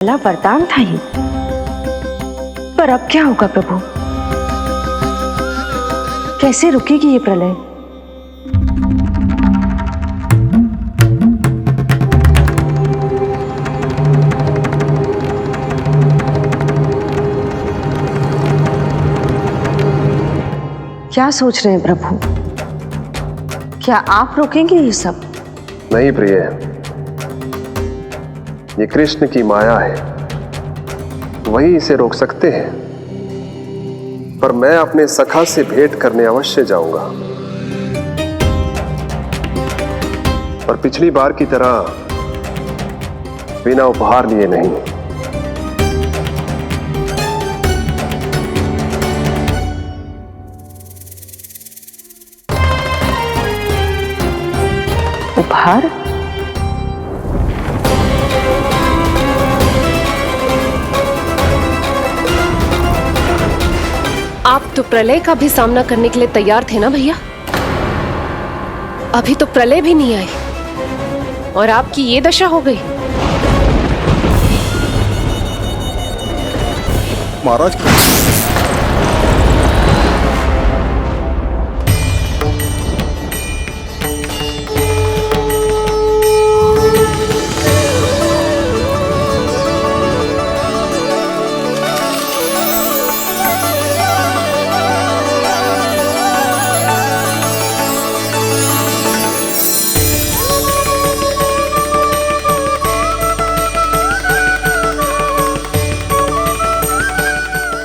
पहला वरदान था ये, पर अब क्या होगा प्रभु? कैसे रुकेगी ये प्रलय? क्या सोच रहे हैं प्रभु? क्या आप रोकेंगे ये सब? नहीं प्रिय, ये कृष्ण की माया है, वही इसे रोक सकते हैं। पर मैं अपने सखा से भेंट करने अवश्य जाऊंगा, पर पिछली बार की तरह बिना उपहार लिए नहीं। उपहार? आप तो प्रलय का भी सामना करने के लिए तैयार थे ना भैया? अभी तो प्रलय भी नहीं आई और आपकी ये दशा हो गई। महाराज,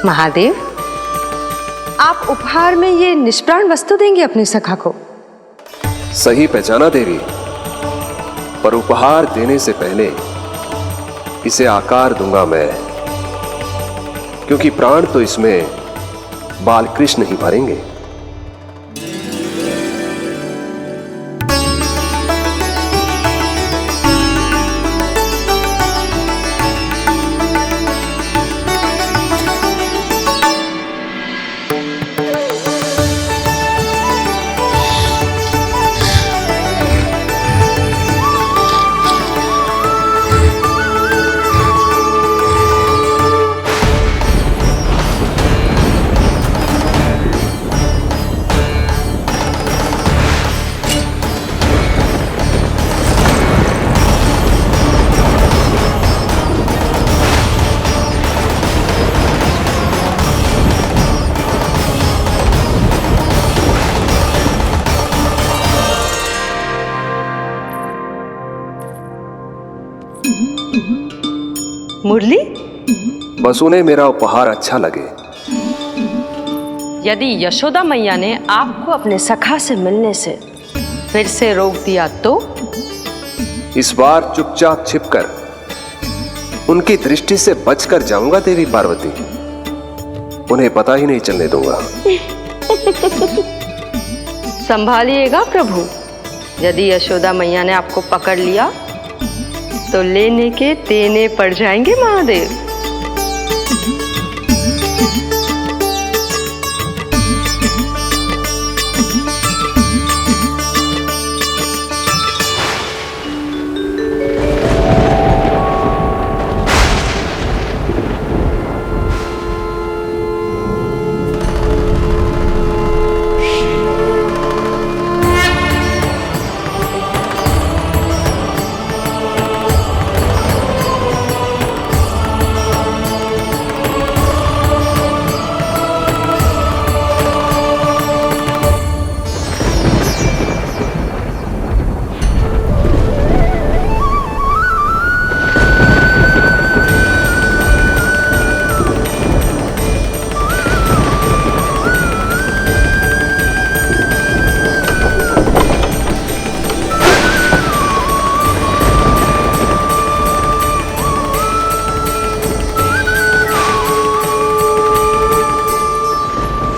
महादेव, आप उपहार में ये निष्प्राण वस्तु देंगे अपने सखा को? सही पहचाना देवी, पर उपहार देने से पहले इसे आकार दूंगा मैं, क्योंकि प्राण तो इसमें बाल कृष्ण ही भरेंगे। मुरली? बस उन्हें मेरा उपहार अच्छा लगे। यदि यशोदा मैया ने आपको अपने सखा से मिलने से फिर से रोक दिया तो? इस बार चुपचाप छिपकर उनकी दृष्टि से बचकर जाऊंगा देवी पार्वती, उन्हें पता ही नहीं चलने दूंगा। संभालिएगा प्रभु, यदि यशोदा मैया ने आपको पकड़ लिया तो लेने के देने पड़ जाएंगे महादेव।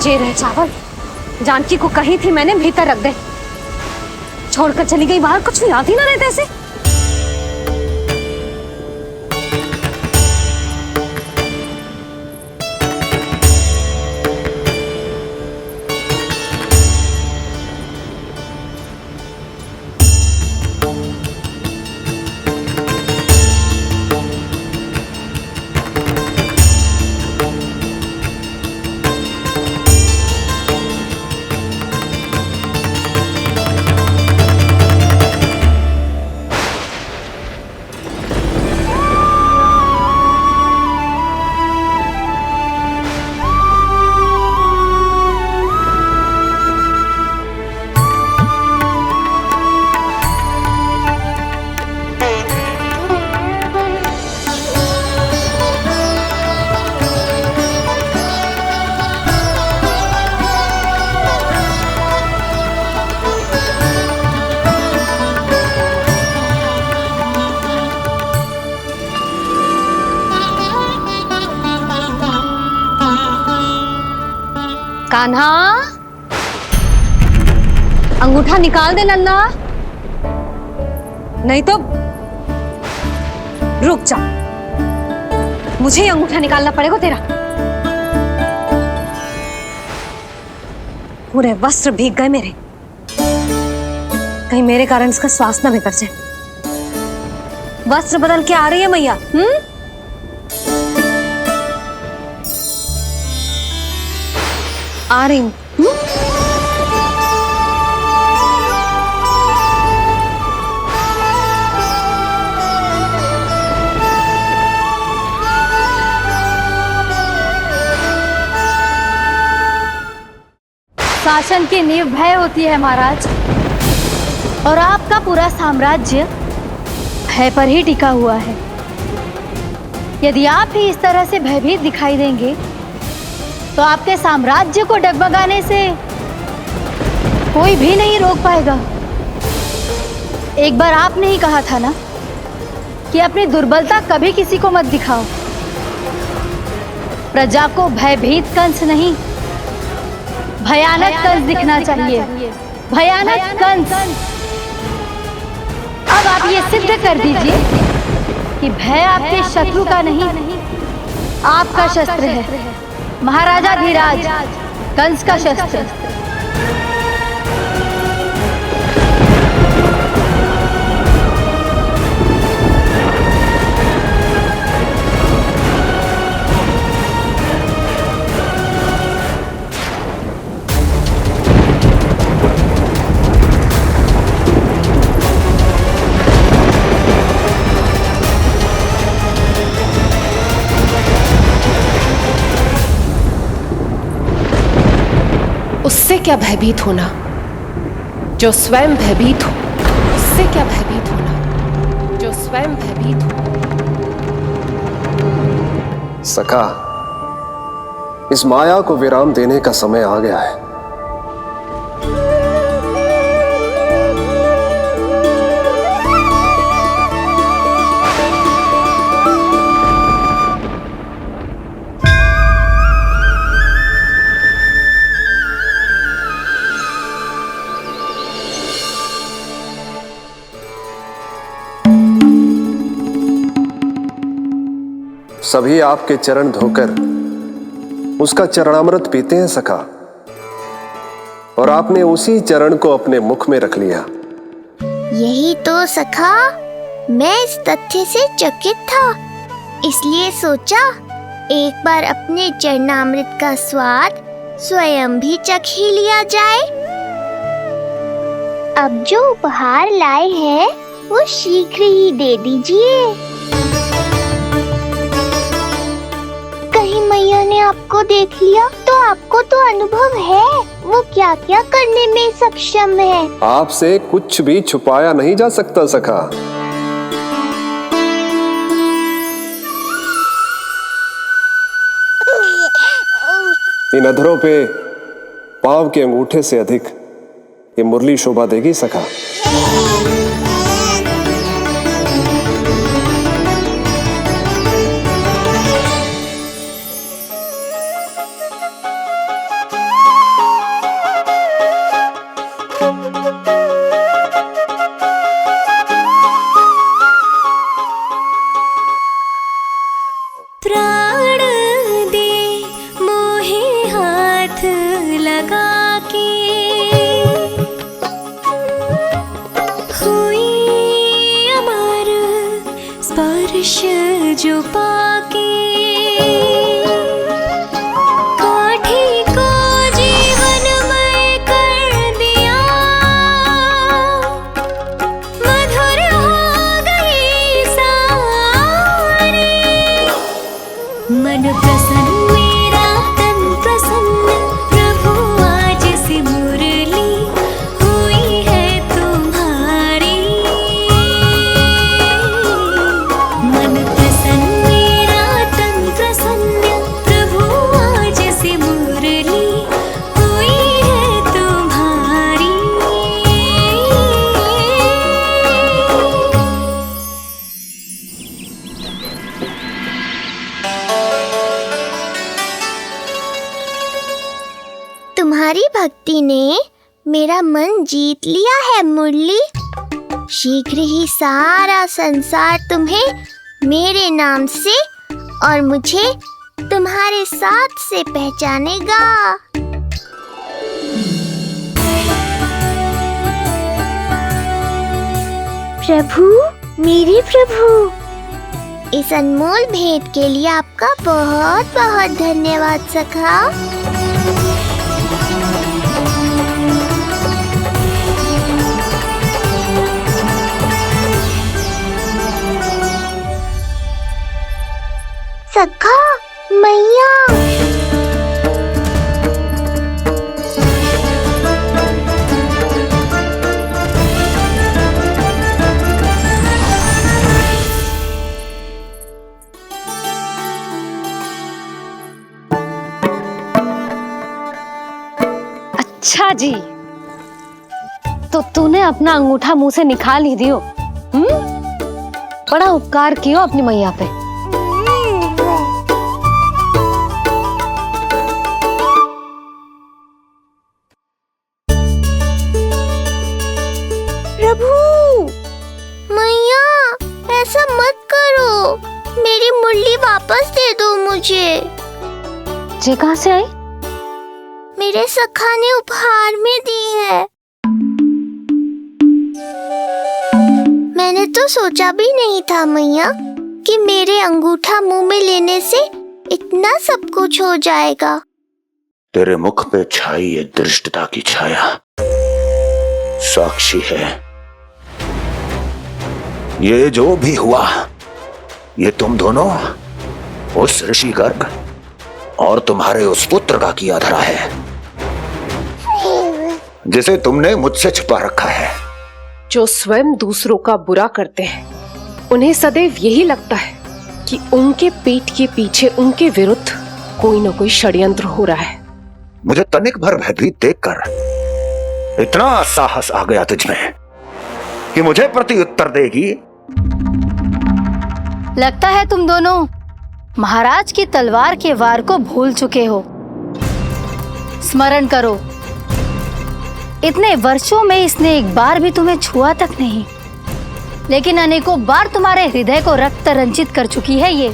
ये रहे चावल, जानकी को कही थी मैंने भीतर रख दे, छोड़कर चली गई बाहर, कुछ याद ही ना रहते ऐसे। कान्हा, अंगूठा निकाल दे नन्ना, नहीं तो रुक जा, मुझे ही अंगूठा निकालना पड़ेगा तेरा। पूरे वस्त्र भीग गए मेरे, कहीं मेरे कारण इसका श्वास ना बिगड़ जाए। वस्त्र बदल के आ रही है मैया। आ रही हूं। शासन की नींव भय होती है महाराज, और आपका पूरा साम्राज्य भय पर ही टिका हुआ है। यदि आप ही इस तरह से भयभीत दिखाई देंगे तो आपके साम्राज्य को डगमगाने से कोई भी नहीं रोक पाएगा। एक बार आपने ही कहा था ना कि अपनी दुर्बलता कभी किसी को मत दिखाओ। प्रजा को भयभीत कंस नहीं, भयानक कंस दिखना चाहिए, भयानक कंस। अब आप ये सिद्ध कर दीजिए कि भय आपके शत्रु का नहीं, आपका शस्त्र है, महाराजा धीराज, कंस का शस्त्र। उससे क्या भयभीत होना जो स्वयं भयभीत हो, उससे क्या भयभीत होना जो स्वयं भयभीत हो। सखा, इस माया को विराम देने का समय आ गया है। सभी आपके चरण धोकर उसका चरणामृत पीते हैं सखा, और आपने उसी चरण को अपने मुख में रख लिया। यही तो सखा, मैं इस तथ्य से चकित था, इसलिए सोचा एक बार अपने चरणामृत का स्वाद स्वयं भी चख ही लिया जाए। अब जो उपहार लाए हैं वो शीघ्र ही दे दीजिए। कहीं मैया ने आपको देख लिया तो आपको तो अनुभव है वो क्या क्या करने में सक्षम है। आपसे कुछ भी छुपाया नहीं जा सकता सखा। इन अधरों पे पांव के अंगूठे से अधिक ये मुरली शोभा देगी सखा। प्राण दे मोहे हाथ लगा के, हुई अमर स्पर्श जो पाके, काठी को जीवनमय कर दिया, मधुर हो गई सारी। मन प्रसन्न मेरा तन प्रसन्न, प्रभु आज से मुरली हुई है तुम्हारी। मन प्रसन्न तुम्हारी भक्ति ने मेरा मन जीत लिया है मुरली। शीघ्र ही सारा संसार तुम्हें मेरे नाम से और मुझे तुम्हारे साथ से पहचानेगा। प्रभु, मेरे प्रभु, इस अनमोल भेंट के लिए आपका बहुत बहुत धन्यवाद सखा। सखा मैया, अच्छा जी, तो तूने अपना अंगूठा मुंह से निकाल ही दियो। बड़ा उपकार कियो अपनी मैया पे। प्रभु, मैया ऐसा मत करो, मेरी मुरली वापस दे दो मुझे। ये कहाँ से आई? मेरे सखा ने उपहार में दी है। मैंने तो सोचा भी नहीं था मैया कि मेरे अंगूठा मुंह में लेने से इतना सब कुछ हो जाएगा। तेरे मुख पे छाई ये दृष्टता की छाया साक्षी है। ये जो भी हुआ, ये तुम दोनों, उस ऋषि गर्ग और तुम्हारे उस पुत्र का किया धरा है, जिसे तुमने मुझसे छुपा रखा है। जो स्वयं दूसरों का बुरा करते हैं, उन्हें सदैव यही लगता है कि उनके पीठ के पीछे उनके विरुद्ध कोई न कोई षड्यंत्र हो रहा है। मुझे तनिक भर भयभीत देखकर इतना साहस आ गया तुझमें कि मुझे प्रति उत्तर देगी। लगता है तुम दोनों महाराज की तलवार के वार को भूल चुके हो। स्मरण करो, इतने वर्षों में इसने एक बार भी तुम्हें छुआ तक नहीं, लेकिन अनेकों बार तुम्हारे हृदय को रक्त रंजित कर चुकी है ये।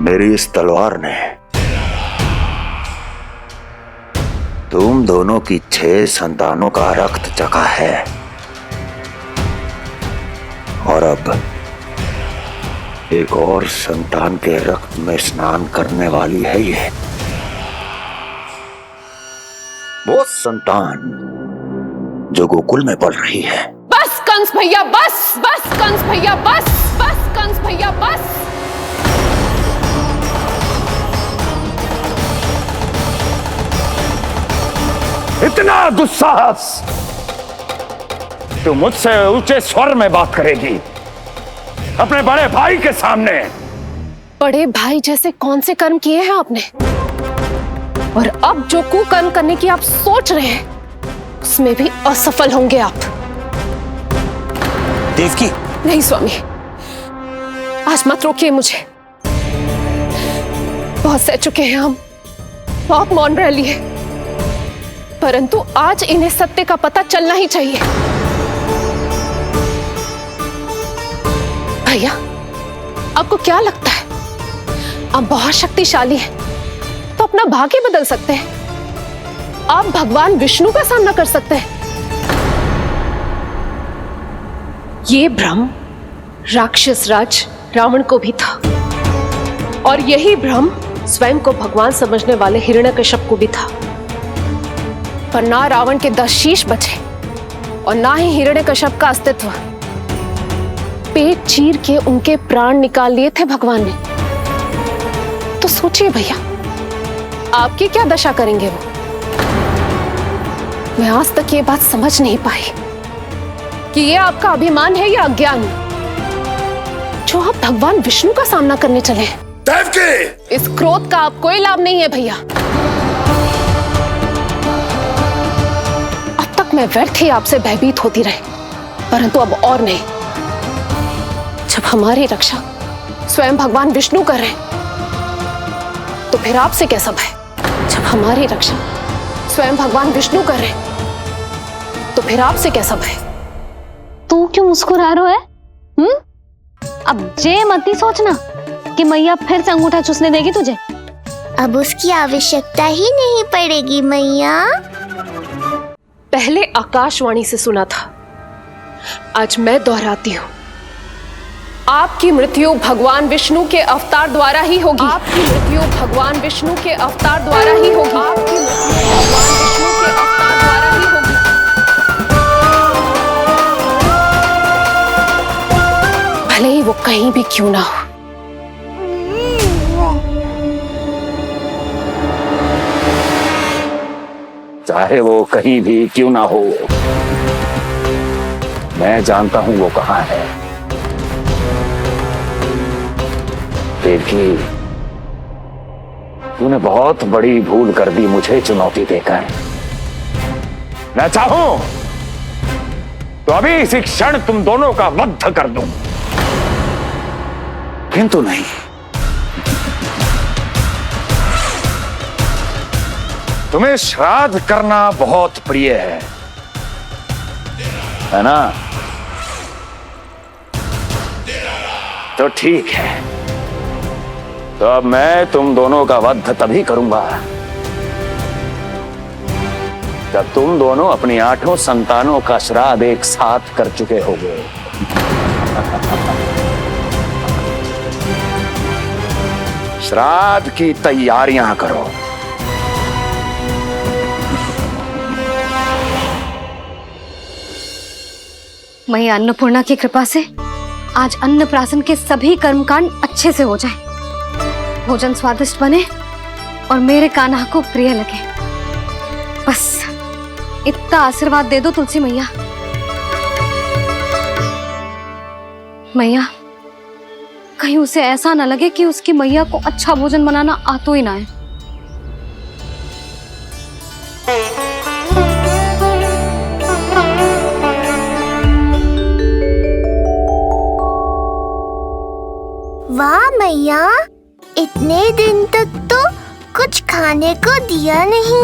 मेरी इस तलवार ने तुम दोनों की 6 संतानों का रक्त चखा है, और अब एक और संतान के रक्त में स्नान करने वाली है ये। वो संतान जो गोकुल में पल रही है। बस कंस भैया बस, बस कंस भैया बस, बस कंस भैया बस। इतना दुस्साहस! तू मुझसे ऊंचे स्वर में बात करेगी अपने बड़े भाई के सामने? बड़े भाई जैसे कौन से कर्म किए हैं आपने? और अब जो कुकर्म करने की आप सोच रहे हैं, उसमें भी असफल होंगे आप। देवकी! नहीं स्वामी, आज मत रोकिए मुझे। बहुत सह चुके हैं हम, बहुत मौन रह लिए, परंतु आज इन्हें सत्य का पता चलना ही चाहिए। भैया, आपको क्या लगता है आप बहुत शक्तिशाली हैं, तो अपना भाग्य बदल सकते हैं? आप भगवान विष्णु का सामना कर सकते हैं। ये भ्रम राक्षस राज रावण को भी था, और यही भ्रम स्वयं को भगवान समझने वाले हिरण्यकश्यप को भी था। पर ना रावण के 10 शीश बचे और ना ही हिरण्यकश्यप का अस्तित्व। पेट चीर के उनके प्राण निकाल लिए थे भगवान ने। तो सोचिए भैया, आपकी क्या दशा करेंगे वो? मैं आज तक ये बात समझ नहीं पाई कि ये आपका अभिमान है या अज्ञान, जो आप भगवान विष्णु का सामना करने चले हैं। देवकी! इस क्रोध का आप कोई लाभ नहीं है भैया। अब तक मैं व्यर्थ ही आपसे भयभीत होती रही, परंतु अब और नहीं। जब हमारी रक्षा स्वयं भगवान विष्णु कर रहे हैं, तो फिर आपसे कैसा भय? जब हमारी रक्षा स्वयं भगवान विष्णु कर रहे, तो फिर आपसे कैसा भय? तू क्यों मुस्कुरा रहा है? अब जे मत ही सोचना कि मैया फिर से अंगूठा चूसने देगी तुझे। अब उसकी आवश्यकता ही नहीं पड़ेगी मैया। पहले आकाशवाणी से सुना था, आज मैं दोहराती हूं। आपकी मृत्यु भगवान विष्णु के अवतार द्वारा ही होगी। आपकी मृत्यु भगवान विष्णु के अवतार द्वारा ही होगी। आपकी मृत्यु भगवान विष्णु के अवतार द्वारा ही होगी। भले ही वो कहीं भी क्यों ना हो। चाहे वो कहीं भी क्यों ना हो, मैं जानता हूं वो कहां है। देवकी, तूने बहुत बड़ी भूल कर दी मुझे चुनौती देकर। मैं चाहूं तो अभी इसी क्षण तुम दोनों का वध कर दूं, किंतु नहीं। तुम्हें श्राद्ध करना बहुत प्रिय है ना? तो ठीक है, तो अब मैं तुम दोनों का वध तभी करूंगा जब तुम दोनों अपनी 8 संतानों का श्राद्ध एक साथ कर चुके होगे। श्राद्ध की तैयारियां करो। मैया अन्नपूर्णा की कृपा से आज अन्नप्राशन के सभी कर्मकांड अच्छे से हो जाए, भोजन स्वादिष्ट बने और मेरे कान्हा को प्रिय लगे। बस इतना आशीर्वाद दे दो तुलसी मैया। मैया, कहीं उसे ऐसा ना लगे कि उसकी मैया को अच्छा भोजन बनाना आतो ही ना है। वाह मैया, इतने दिन तक तो कुछ खाने को दिया नहीं,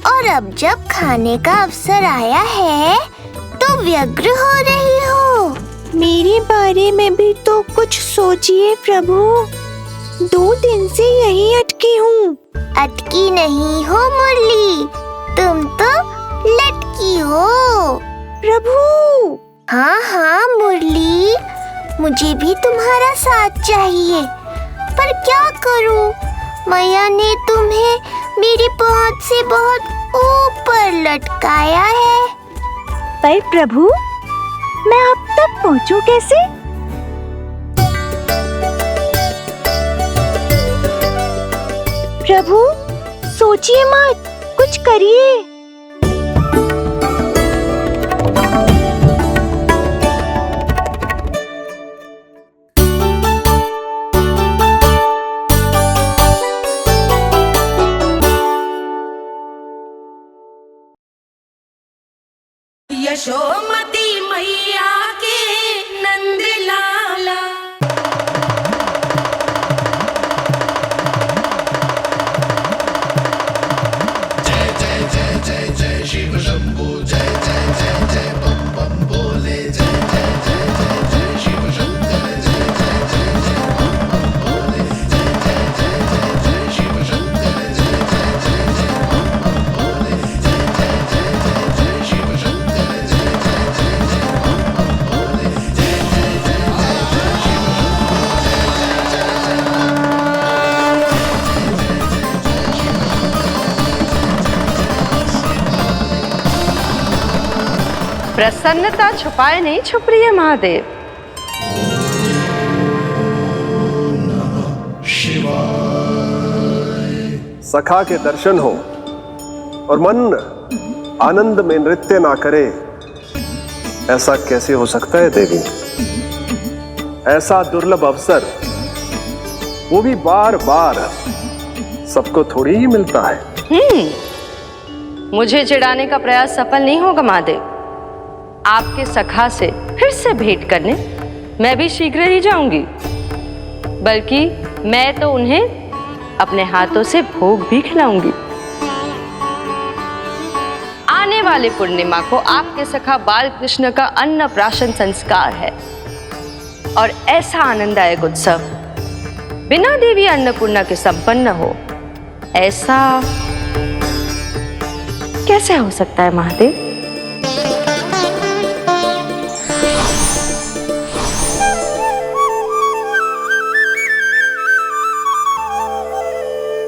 और अब जब खाने का अवसर आया है तो व्यग्र हो रही हो। मेरे बारे में भी तो कुछ सोचिए प्रभु। 2 दिन से यहीं अटकी हूँ। अटकी नहीं हो मुरली, तुम तो लटकी हो प्रभु। हाँ हाँ मुरली, मुझे भी तुम्हारा साथ चाहिए, पर क्या करूं? मैया ने तुम्हें मेरी पहुंच से बहुत ऊपर लटकाया है। पर प्रभु, मैं अब तक पहुंचूं कैसे? प्रभु, सोचिए मत, कुछ करिए। यशोमती मैया के नंद लाला। जय जय जय जय जय शिव शंभू, जय जय जय जय बम बम बोले, जय जय जय जय जय शिव शंकर, जय जय जय जय बम बम बोले, जय जय जय जय जय शिव शंकर, जय जय जय जय बम बम बोले, जय जय जय जय जय शिव शंकर। प्रसन्नता छुपाए नहीं छुप रही है महादेव। सखा के दर्शन हो और मन आनंद में नृत्य ना करे, ऐसा कैसे हो सकता है देवी? ऐसा दुर्लभ अवसर वो भी बार बार सबको थोड़ी ही मिलता है। मुझे चिढ़ाने का प्रयास सफल नहीं होगा महादेव। आपके सखा से फिर से भेंट करने मैं भी शीघ्र ही जाऊंगी, बल्कि मैं तो उन्हें अपने हाथों से भोग भी खिलाऊंगी। वाली पूर्णिमा को आपके सखा बाल कृष्ण का अन्नप्राशन संस्कार है और ऐसा आनंददायक उत्सव बिना देवी अन्नपूर्णा के संपन्न हो, ऐसा कैसे हो सकता है महादेव?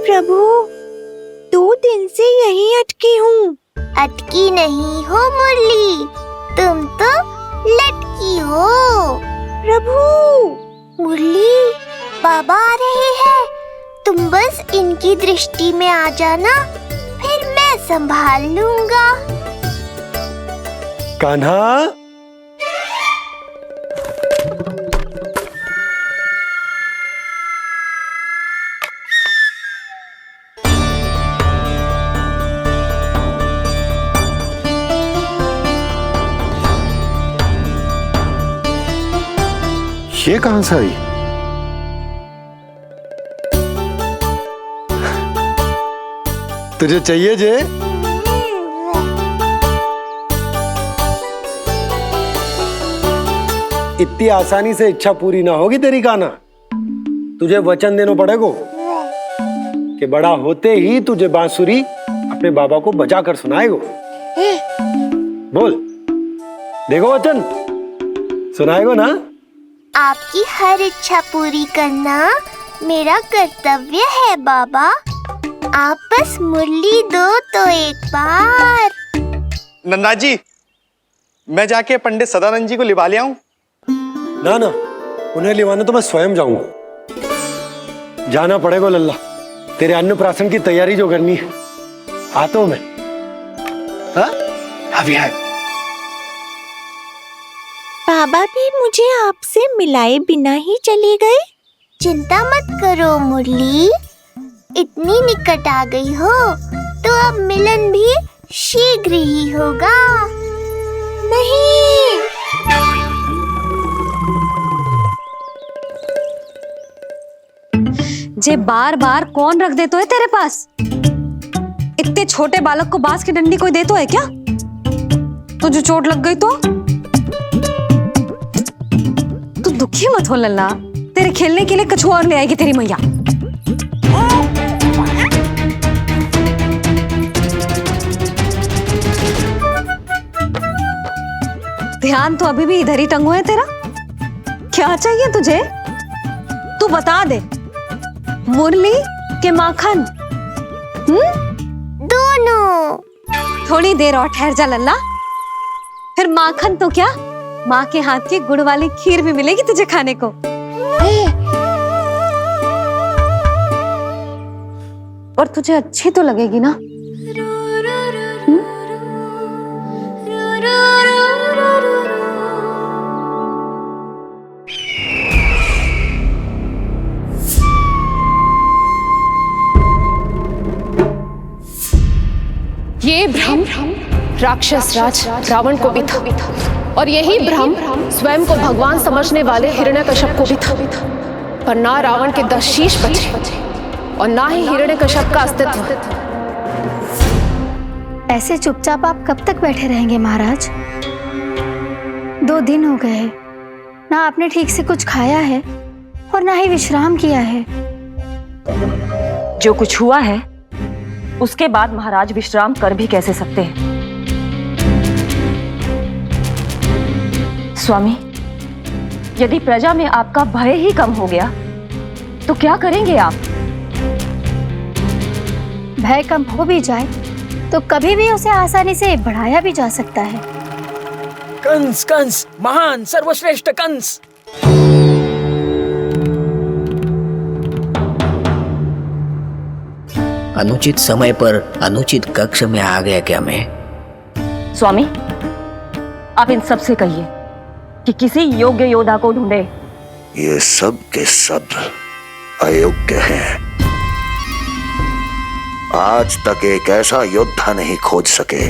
प्रभु, 2 दिन से यहीं अटकी हूँ। अटकी नहीं हो मुरली, तुम तो लटकी हो। प्रभु, मुरली, बाबा आ रहे हैं। तुम बस इनकी दृष्टि में आ जाना, फिर मैं संभाल लूंगा। कान्हा, ये कहां से आई? तुझे चाहिए जे? इतनी आसानी से इच्छा पूरी ना होगी तेरी कान्हा। तुझे वचन देना पड़ेगा कि बड़ा होते ही तुझे बांसुरी अपने बाबा को बजाकर सुनाएगो। बोल, देखो वचन सुनाएगो ना? आपकी हर इच्छा पूरी करना मेरा कर्तव्य है बाबा। आप बस मुरली दो तो एक बार। नंदा जी, मैं जाके पंडित सदानंद जी को लिवा ले आऊं? ना ना, उन्हें लिवाना तो मैं स्वयं जाऊंगा। जाना पड़ेगा लल्ला, तेरे अन्नप्राशन की तैयारी जो करनी है। आता हूं मैं। हाँ? अभी है। बाबा भी मुझे आपसे मिलाए बिना ही चले गए। चिंता मत करो मुरली, इतनी निकट आ गई हो तो अब मिलन भी शीघ्र ही होगा। नहीं, जे बार बार कौन रख दे तो है तेरे पास? इतने छोटे बालक को बांस की डंडी कोई दे तो है क्या? तुझे चोट लग गई तो? तू दुखी मत हो लल्ला, तेरे खेलने के लिए कछुआ और ले आएगी तेरी मैया। ध्यान तो अभी भी इधर ही टंगो है तेरा। क्या चाहिए तुझे? तू बता दे। मुरली के माखन? दोनों। थोड़ी देर और ठहर जा लल्ला, फिर माखन तो क्या, माँ के हाथ की गुड़ वाली खीर भी मिलेगी तुझे खाने को। और तुझे अच्छी तो लगेगी ना? ये भ्रम राक्षस राज रावण को भी था, और यही भ्रम स्वयं को भगवान समझने वाले हिरण्यकश्यप को भी था। पर ना रावण के 10 शीश बचे और ना ही हिरण्यकश्यप का अस्तित्व। ऐसे चुपचाप आप कब तक बैठे रहेंगे महाराज? 2 दिन हो गए, ना आपने ठीक से कुछ खाया है और ना ही विश्राम किया है। जो कुछ हुआ है उसके बाद महाराज विश्राम कर भी कैसे सकते हैं? स्वामी, यदि प्रजा में आपका भय ही कम हो गया तो क्या करेंगे आप? भय कम हो भी जाए तो कभी भी उसे आसानी से बढ़ाया भी जा सकता है। कंस, कंस, महान सर्वश्रेष्ठ कंस। अनुचित समय पर अनुचित कक्ष में आ गया क्या मैं? स्वामी, आप इन सब से कहिए कि किसी योग्य योद्धा को ढूंढे। ये सब के सब अयोग्य हैं। आज तक एक ऐसा योद्धा नहीं खोज सके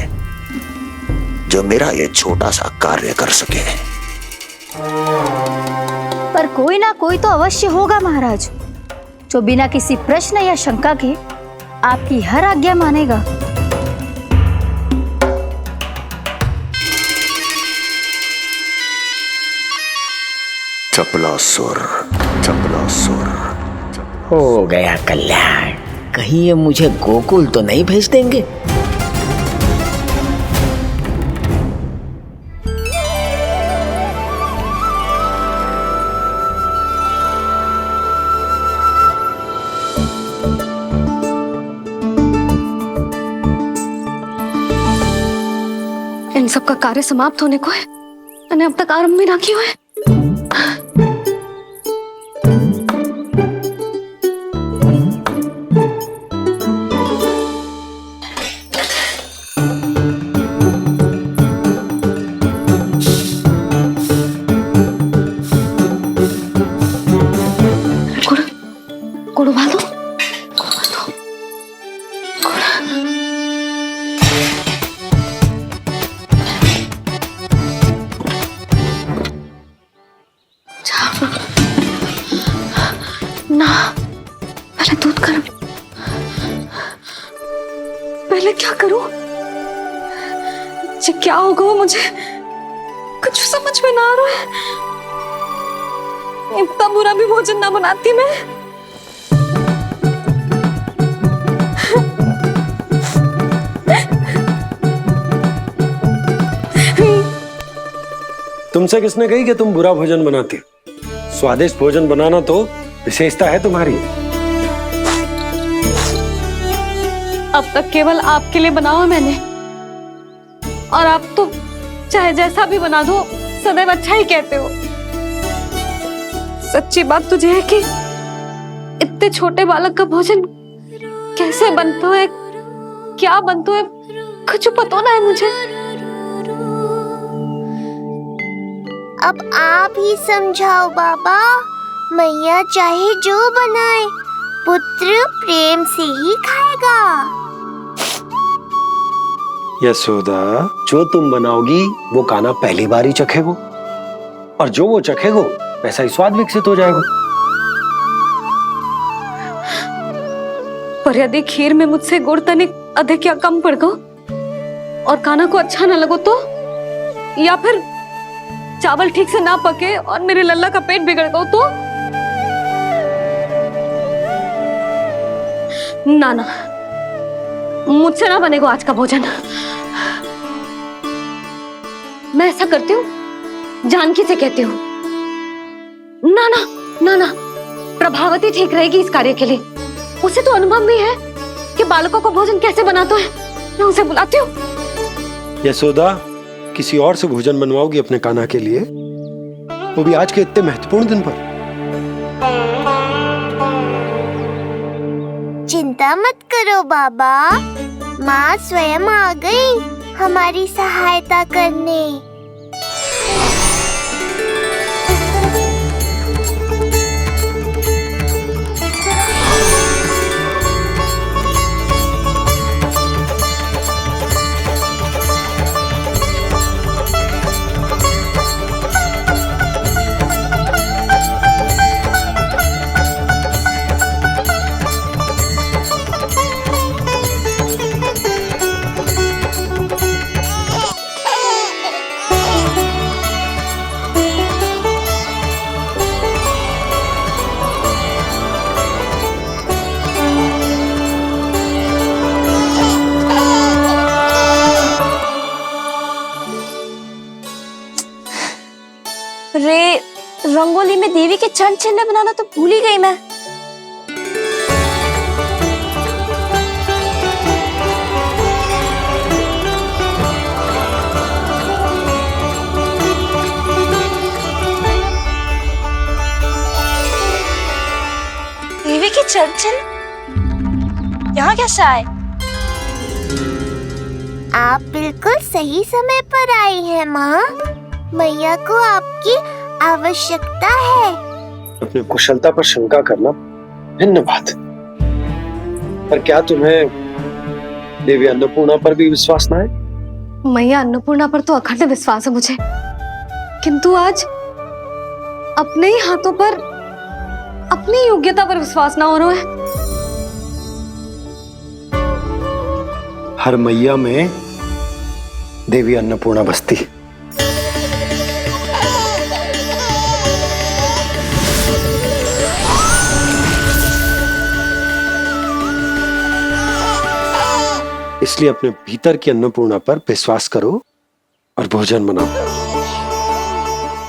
जो मेरा ये छोटा सा कार्य कर सके। पर कोई ना कोई तो अवश्य होगा महाराज, जो बिना किसी प्रश्न या शंका के आपकी हर आज्ञा मानेगा। चपलासुर, चपलासुर। हो गया कल्याण। कहीं ये मुझे गोकुल तो नहीं भेज देंगे? इन सब का कार्य समाप्त होने को है, मैंने अब तक आरंभ भी ना किया है। गुड़ उबाल दो। ना, पहले दूध गर्म। पहले क्या करूं? क्या होगा वो मुझे कुछ समझ में ना आ रहा है। इतना बुरा भी भोजन ना बनाती मैं। तुमसे किसने कही कि तुम बुरा भोजन बनाती हो? स्वादिष्ट भोजन बनाना तो विशेषता है तुम्हारी। अब तक केवल आपके लिए बनाओ है मैंने, और आप तो चाहे जैसा भी बना दो सदैव अच्छा ही कहते हो। सच्ची बात तुझे है कि इतने छोटे बालक का भोजन कैसे बनता है, क्या बनता है, कुछ पता ना है मुझे। अब आप ही समझाओ बाबा। मैया चाहे जो बनाए, पुत्र प्रेम से ही खाएगा। यशोदा, जो तुम बनाओगी वो कान्हा पहली बार ही चखेगो, और जो वो चखेगो वैसा ही स्वाद विकसित हो जाएगा। पर यदि खीर में मुझसे गुड़ तनिक अधिक या कम पड़ गो और कान्हा को अच्छा न लगो तो, या फिर चावल ठीक से ना पके और मेरे लल्ला का पेट बिगड़ गो तो? ना ना, मुझसे ना बनेगा आज का भोजन। मैं ऐसा करती हूँ, जानकी से कहती हूँ। ना ना ना ना, प्रभावती ठीक रहेगी इस कार्य के लिए। उसे तो अनुभव भी है कि बालकों को भोजन कैसे बनाता है। मैं उसे बुलाती हूँ। यशोदा, किसी और से भोजन बनवाओगी अपने कान्हा के लिए, वो भी आज के इतने महत्वपूर्ण दिन पर? चिंता मत करो बाबा, माँ स्वयं आ गई हमारी सहायता करने। रे, रंगोली में देवी के चरण चिन्ह बनाना तो भूल ही गई मैं। देवी के चरण चिन्ह यहाँ कैसे आए? आप बिल्कुल सही समय पर आई हैं माँ। मैया को आपकी आवश्यकता है। अपनी कुशलता पर शंका करना भिन्न बात, पर क्या तुम्हें देवी अन्नपूर्णा पर भी विश्वास ना है? मैया अन्नपूर्णा पर तो अखंड विश्वास है मुझे, किंतु आज अपने ही हाथों पर अपनी योग्यता पर विश्वास ना हो रहा है। हर मैया में देवी अन्नपूर्णा बसती। इसलिए अपने भीतर की अन्नपूर्णा पर विश्वास करो और भोजन बनाओ।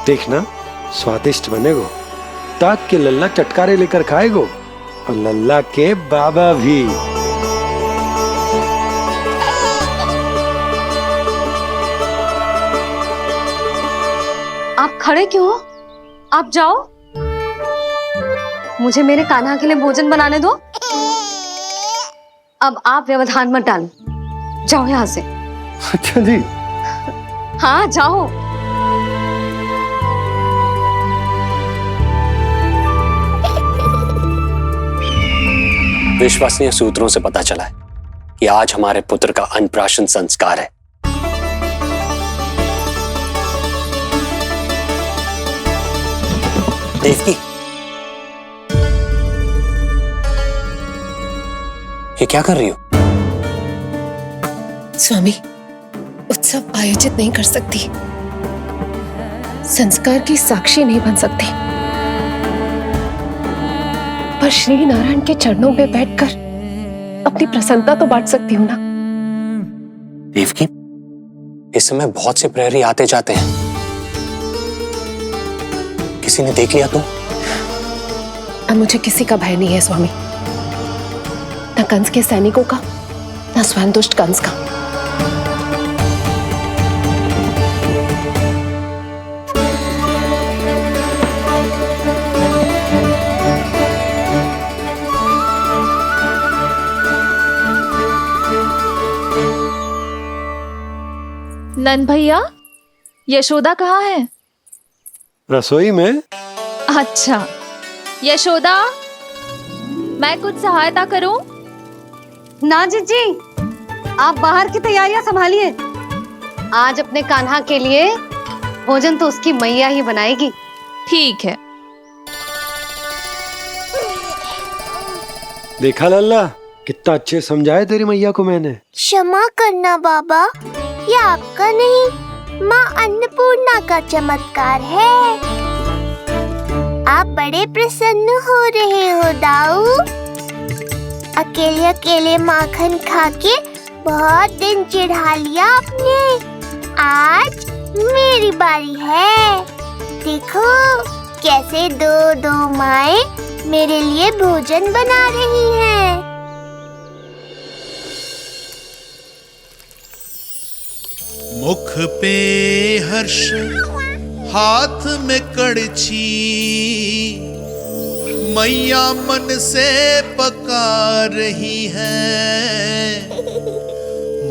देखना स्वादिष्ट बनेगो। तात के लल्ला चटकारे लेकर खाएगो और लल्ला के बाबा भी। आप खड़े क्यों हो? आप जाओ, मुझे मेरे कान्हा के लिए भोजन बनाने दो। अब आप व्यवधान मत डालो, जाओ यहाँ से। अच्छा जी। हाँ जाओ। विश्वसनीय सूत्रों से पता चला है कि आज हमारे पुत्र का अन्नप्राशन संस्कार है। देवकी, ये क्या कर रही हो? स्वामी, उत्सव आयोजित नहीं कर सकती, संस्कार की साक्षी नहीं बन सकती, पर श्री नारायण के चरणों में बैठकर अपनी प्रसन्नता तो बांट सकती हूँ ना। देवकी, इस समय बहुत से प्रहरी आते जाते हैं, किसी ने देख लिया तो? अब मुझे किसी का भय नहीं है स्वामी, न कंस के सैनिकों का, न स्वयं दुष्ट कंस का। नंद भैया, यशोदा कहाँ है? रसोई में। अच्छा, यशोदा, मैं कुछ सहायता करूं? ना जीजी, आप बाहर की तैयारियां संभालिए। आज अपने कान्हा के लिए भोजन तो उसकी मैया ही बनाएगी। ठीक है। देखा लल्ला, कितना अच्छे समझाया तेरी मैया को मैंने। क्षमा करना बाबा, ये आपका नहीं, माँ अन्नपूर्णा का चमत्कार है। आप बड़े प्रसन्न हो रहे हो दाऊ। अकेले अकेले माखन खा के बहुत दिन चिढ़ा लिया आपने। आज मेरी बारी है। देखो कैसे दो दो माएं मेरे लिए भोजन बना रही हैं। मुख पे हर्ष, हाथ में कड़छी, मैया मन से पका रही है।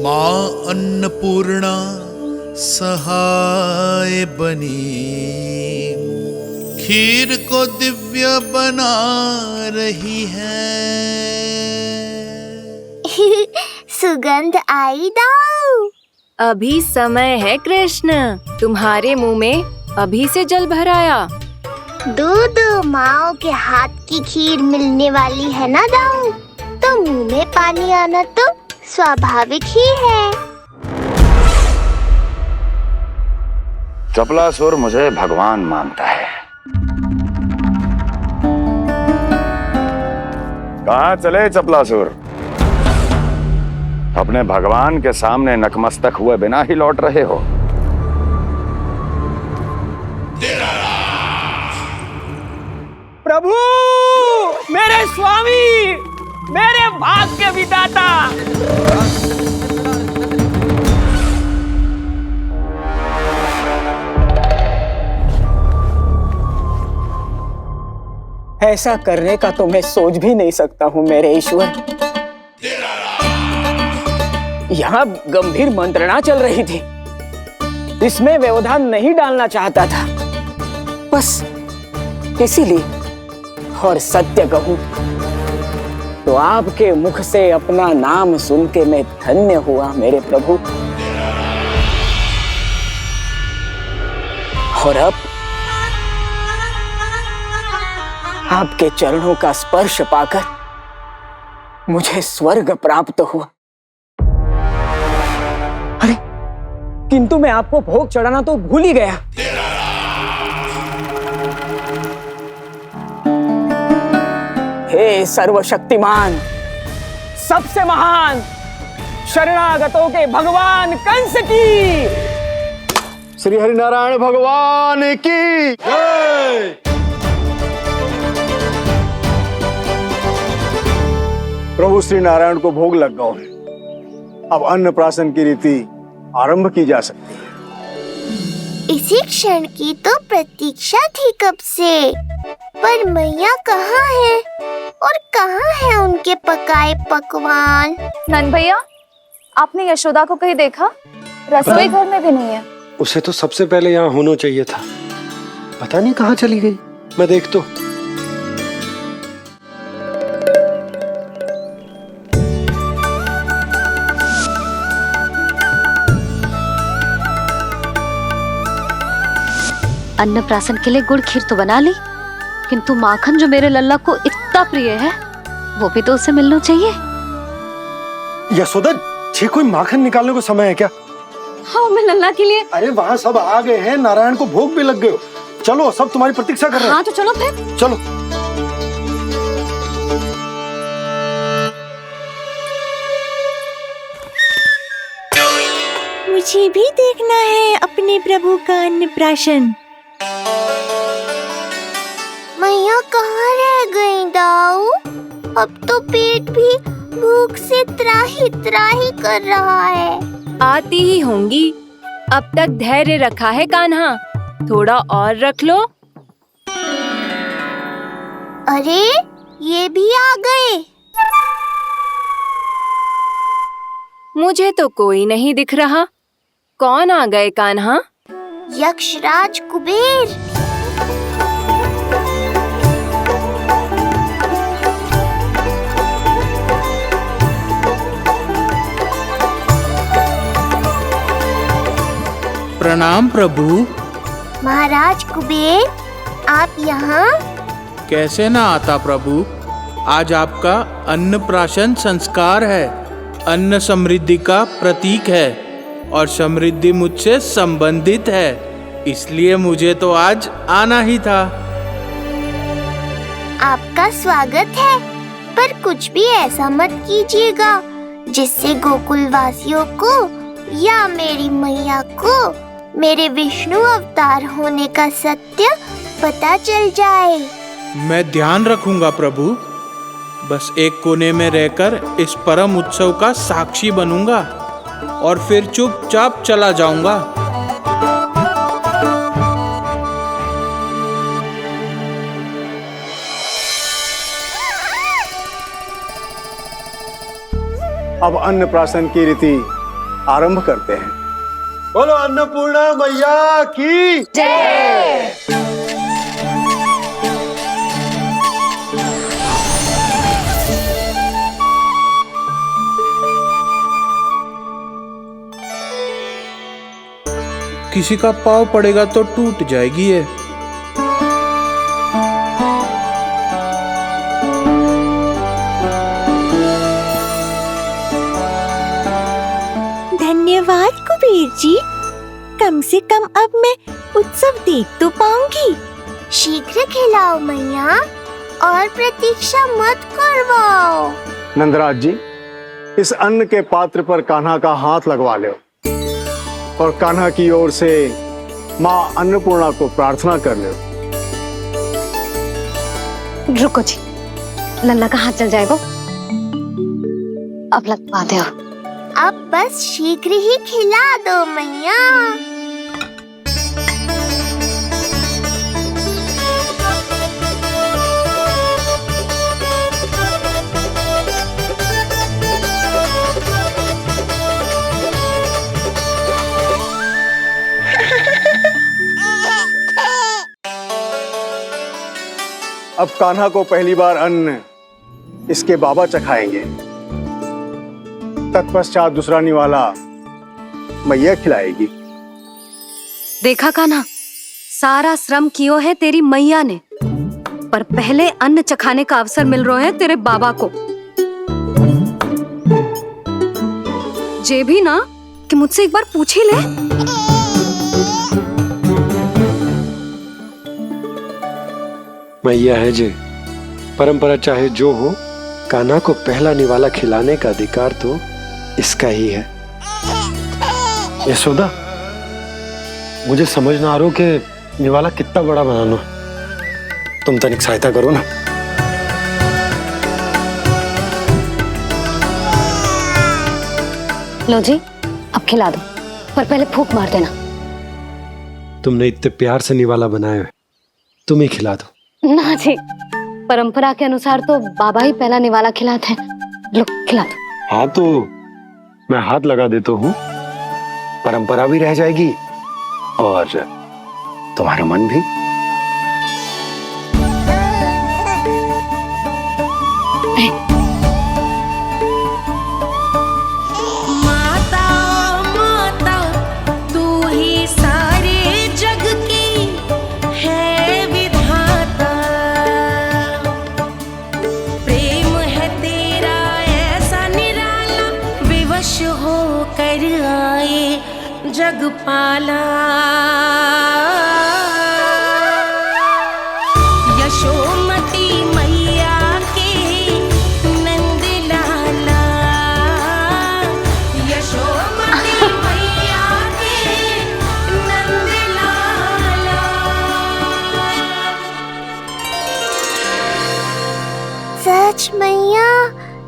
माँ अन्नपूर्णा सहाय बनी, खीर को दिव्य बना रही है। सुगंध आई दाऊ। अभी समय है कृष्ण, तुम्हारे मुंह में अभी से जल भर आया। दो माओ के हाथ की खीर मिलने वाली है ना दाऊ, तो मुंह में पानी आना तो स्वाभाविक ही है। चपलासुर मुझे भगवान मानता है। कहाँ चले चपलासुर? अपने भगवान के सामने नतमस्तक हुए बिना ही लौट रहे हो। प्रभु, मेरे स्वामी, मेरे भाग्य विधाता। ऐसा करने का तो मैं सोच भी नहीं सकता हूँ मेरे ईश्वर। यहाँ गंभीर मंत्रणा चल रही थी, इसमें व्यवधान नहीं डालना चाहता था, बस इसीलिए। और सत्य कहूं तो आपके मुख से अपना नाम सुन के मैं धन्य हुआ मेरे प्रभु। और अब आपके चरणों का स्पर्श पाकर मुझे स्वर्ग प्राप्त हुआ। अरे किंतु मैं आपको भोग चढ़ाना तो भूल ही गया। हे सर्वशक्तिमान, सबसे महान, शरणागतों के भगवान कंस की। श्री हरिनारायण भगवान की जय। प्रभु श्री नारायण को भोग लग गया है, अब अन्नप्राशन की रीति आरंभ की जा सकती है। इसी क्षण की तो प्रतीक्षा थी कब से, पर मैया कहाँ है और कहाँ है उनके पकाए पकवान? नंद भैया, आपने यशोदा को कहीं देखा? रसोई घर में भी नहीं है। उसे तो सबसे पहले यहाँ होना चाहिए था, पता नहीं कहाँ चली गई। मैं देख तो। अन्नप्राशन के लिए गुड़ खीर तो बना ली, किंतु माखन जो मेरे लल्ला को इतना प्रिय है, वो भी तो उसे मिलना चाहिए। यशोदा जी, कोई माखन निकालने को समय है क्या? हाँ, मैं लल्ला के लिए। अरे वहाँ सब आ गए हैं, नारायण को भोग भी लग गए हो। चलो, सब तुम्हारी प्रतीक्षा कर रहे हैं। हाँ तो चलो फिर। चलो। मुझे भी देखना है अपने प्रभु का अन्नप्राशन। मैया कहाँ रह गई दाऊ? अब तो पेट भी भूख से त्राही त्राही कर रहा है। आती ही होंगी। अब तक धैर्य रखा है कान्हा, थोड़ा और रख लो। अरे ये भी आ गए। मुझे तो कोई नहीं दिख रहा। कौन आ गए कान्हा? यक्षराज कुबेर। प्रणाम प्रभु। महाराज कुबेर, आप यहाँ? कैसे ना आता प्रभु, आज आपका अन्नप्राशन संस्कार है। अन्न समृद्धि का प्रतीक है और समृद्धि मुझसे संबंधित है, इसलिए मुझे तो आज आना ही था। आपका स्वागत है, पर कुछ भी ऐसा मत कीजिएगा जिससे गोकुल वासियों को या मेरी मैया को मेरे विष्णु अवतार होने का सत्य पता चल जाए। मैं ध्यान रखूंगा प्रभु, बस एक कोने में रहकर इस परम उत्सव का साक्षी बनूंगा और फिर चुपचाप चला जाऊंगा। अब अन्नप्राशन की रीति आरंभ करते हैं। बोलो अन्नपूर्णा मैया की जय। किसी का पाँव पड़ेगा तो टूट जाएगी ये। धन्यवाद कुबेर जी, कम से कम अब मैं उत्सव देख तो पाऊंगी। शीघ्र खिलाओ मैया और प्रतीक्षा मत करवाओ। नंदराज जी, इस अन्न के पात्र पर कान्हा का हाथ लगवा लो और कान्हा की ओर से माँ अन्नपूर्णा को प्रार्थना कर लो। रुको जी, लल्ला का हाथ चल जाएगा, अब लगवा दो। अब बस शीघ्र ही खिला दो मैया। अब कान्हा को पहली बार अन्न इसके बाबा चखाएंगे, तत्पश्चात दूसरा निवाला मैया खिलाएगी। देखा कान्हा, सारा श्रम कियो है तेरी मैया ने, पर पहले अन्न चखाने का अवसर मिल रहा है तेरे बाबा को। जे भी ना कि मुझसे एक बार पूछ ही ले। मैया है जे, परंपरा चाहे जो हो, कान्हा को पहला निवाला खिलाने का अधिकार तो इसका ही है। यशोदा, मुझे समझ ना आ रहा कि निवाला कितना बड़ा बनाना। तुम तनिक सहायता करो ना। लो जी, अब खिला दो, पर पहले फूंक मार देना। तुमने इतने प्यार से निवाला बनाया है, तुम ही खिला दो। ना जी, परंपरा के अनुसार तो बाबा ही पहला निवाला खिलाते हैं। लो खिला दो। हाँ तो मैं हाथ लगा देता हूँ, परंपरा भी रह जाएगी और तुम्हारा मन भी। माता माता तू ही सारे जग की है विधाता, प्रेम है तेरा ऐसा निराला, विवश हो कर आए जग पाला। यशोमती मैया के नंद लाला, यशोमती मैया के नंद लाला। सच मैया,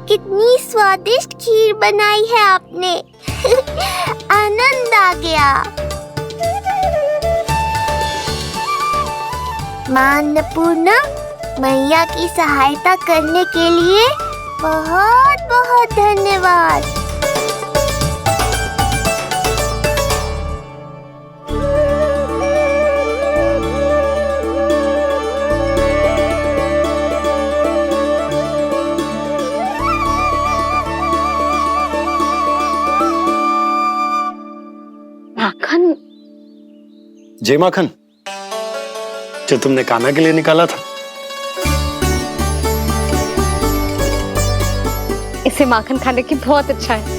कितनी स्वादिष्ट खीर बनाई है आपने। आनंद आ गया। मां अन्नपूर्णा, मैया की सहायता करने के लिए बहुत बहुत धन्यवाद। माखन। जय माखन, जो तुमने कान्हा के लिए निकाला था। इसे माखन खाने की बहुत अच्छा है।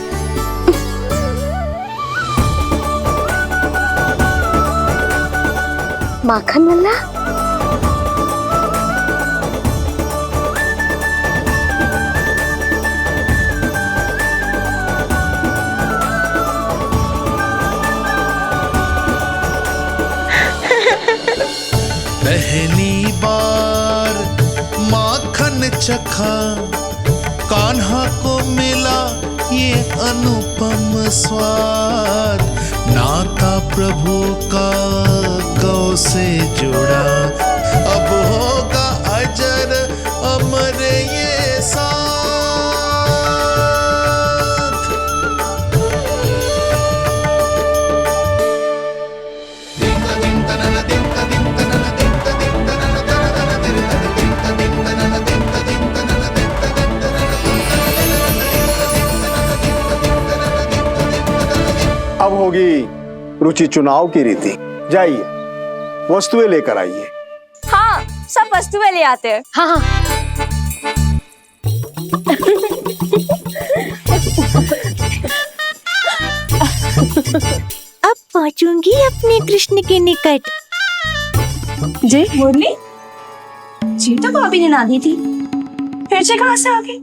माखन वाला पहली बार माखन चखा, कान्हा को मिला ये अनुपम स्वाद, नाता प्रभु का गौ से जुड़ा, अब होगा अजर अमर ये साथ। अब होगी रुचि चुनाव की रीति। जाइए, वस्तुएं लेकर आइए। हाँ, सब वस्तुएं ले आते हैं। हाँ हाँ। अब पहुंचूंगी अपने कृष्ण के निकट। जय मुरली, जी तो भाभी ने ना दी थी, फिर से कहां से आ गई?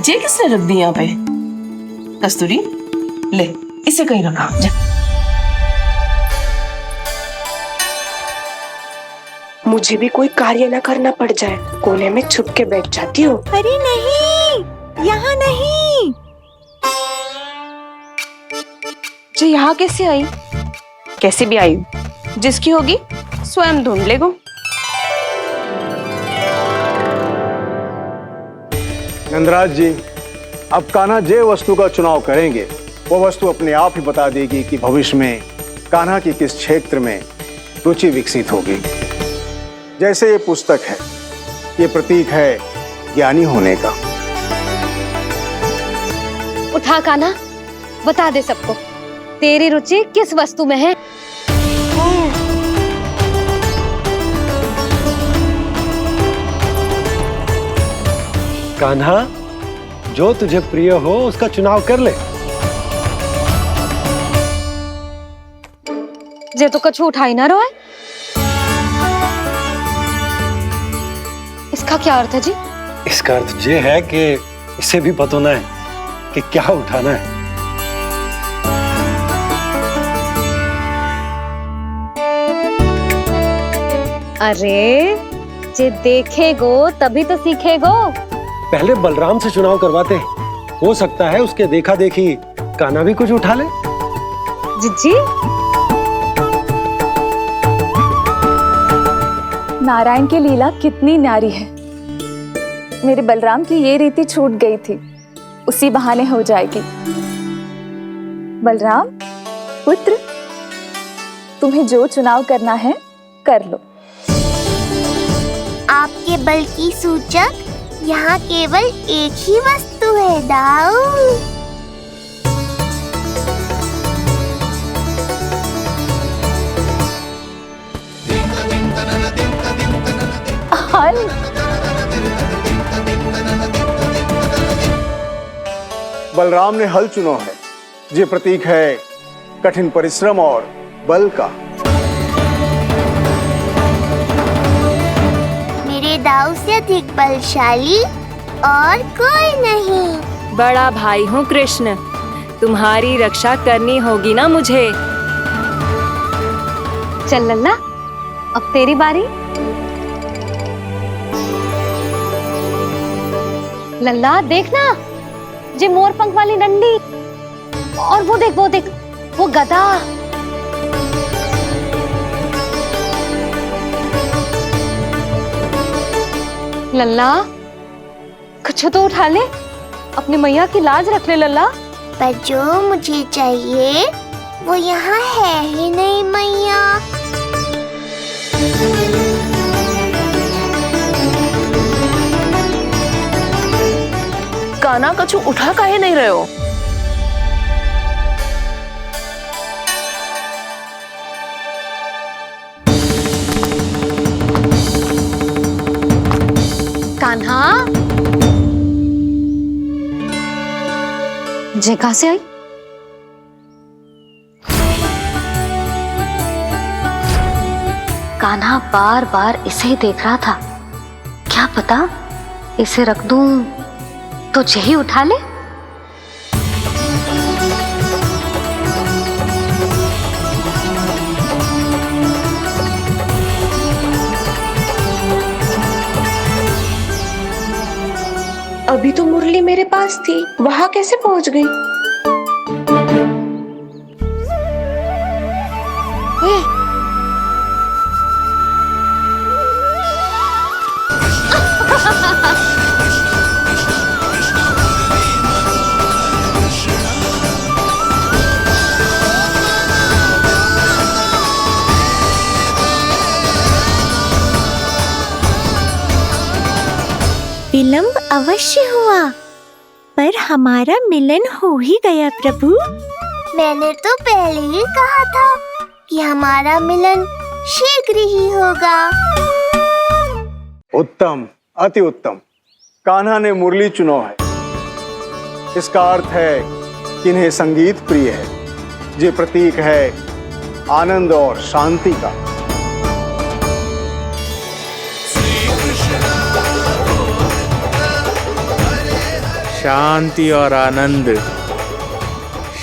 जे किसने रख दी यहाँ पे? कस्तूरी, ले इसे कहीं रखा जा। मुझे भी कोई कार्य न करना पड़ जाए, कोने में छुप के बैठ जाती हूँ। अरे नहीं, यहाँ नहीं। जो यहाँ कैसे आई? कैसे भी आई, जिसकी होगी स्वयं ढूंढ लेगो। नंदराज जी, अब कान्हा जे वस्तु का चुनाव करेंगे, वो वस्तु अपने आप ही बता देगी कि भविष्य में कान्हा की किस क्षेत्र में रुचि विकसित होगी। जैसे ये पुस्तक है, ये प्रतीक है ज्ञानी होने का। उठा कान्हा, बता दे सबको तेरी रुचि किस वस्तु में है। कान्हा, जो तुझे प्रिय हो उसका चुनाव कर ले। जे तो कछु उठाई ना रोए। इसका क्या अर्थ है जी? इसका अर्थ ये है कि इसे भी पता ना है कि क्या उठाना है। अरे जे देखेगो तभी तो सीखेगो। पहले बलराम से चुनाव करवाते हैं, हो सकता है उसके देखा देखी कान्हा भी कुछ उठा ले। जिज्जी नारायण की लीला कितनी न्यारी है। मेरे बलराम की ये रीति छूट गई थी, उसी बहाने हो जाएगी। बलराम पुत्र, तुम्हें जो चुनाव करना है कर लो। आपके बल की सूचक यहाँ केवल एक ही वस्तु है दाऊ। हल। बलराम ने हल चुना है, ये प्रतीक है कठिन परिश्रम और बल का। मेरे दाऊ से अधिक बलशाली और कोई नहीं। बड़ा भाई हूँ कृष्ण, तुम्हारी रक्षा करनी होगी ना मुझे। चल लल्ला, अब तेरी बारी। लल्ला देखना, जे मोर पंख वाली डंडी, और वो देख वो गदा। लल्ला कुछ तो उठा ले, अपनी मैया की लाज रख ले लल्ला। पर जो मुझे चाहिए वो यहाँ है ही नहीं मैया। कान्हा कछु उठा काहे नहीं रहे हो? कान्हा जे कहां से आई? कान्हा बार बार इसे ही देख रहा था, क्या पता इसे रख दूं तो यही उठा ले। अभी तो मुरली मेरे पास थी, वहां कैसे पहुंच गई? विलंब अवश्य हुआ, पर हमारा मिलन हो ही गया प्रभु। मैंने तो पहले ही कहा था कि हमारा मिलन शीघ्र ही होगा। उत्तम, अति उत्तम। कान्हा ने मुरली चुना है, इसका अर्थ है कि इन्हें संगीत प्रिय है। ये प्रतीक है आनंद और शांति का। शांति और आनंद,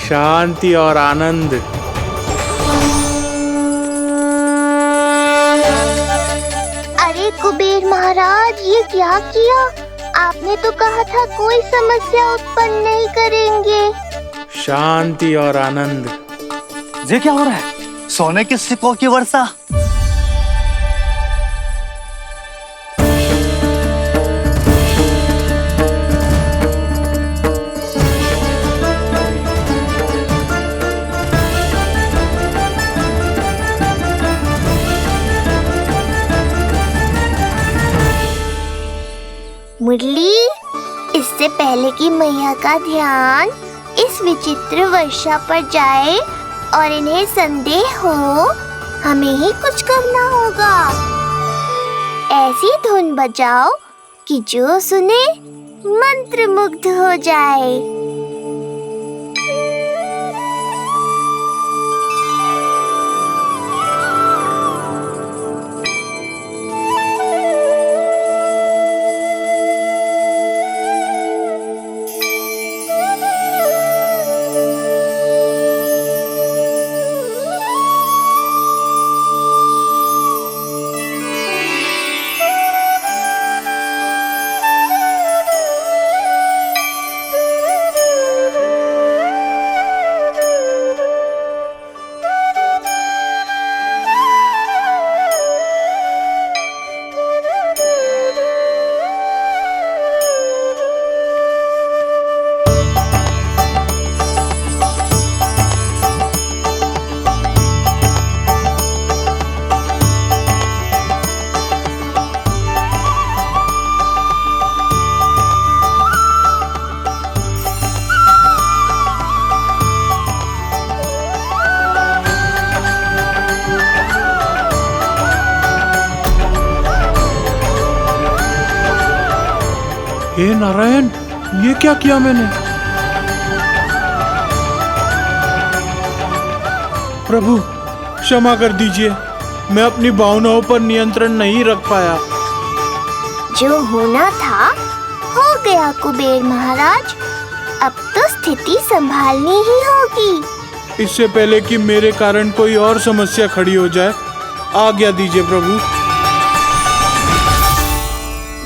शांति और आनंद। अरे कुबेर महाराज, ये क्या किया? आपने तो कहा था कोई समस्या उत्पन्न नहीं करेंगे। शांति और आनंद। ये क्या हो रहा है? सोने के सिक्कों की वर्षा। मुरली, इससे पहले कि मैया का ध्यान इस विचित्र वर्षा पर जाए और इन्हें संदेह हो, हमें ही कुछ करना होगा। ऐसी धुन बजाओ कि जो सुने मंत्रमुग्ध हो जाए। हे नारायण, ये क्या किया मैंने? प्रभु क्षमा कर दीजिए, मैं अपनी भावनाओं पर नियंत्रण नहीं रख पाया। जो होना था हो गया कुबेर महाराज, अब तो स्थिति संभालनी ही होगी। इससे पहले कि मेरे कारण कोई और समस्या खड़ी हो जाए, आज्ञा दीजिए प्रभु।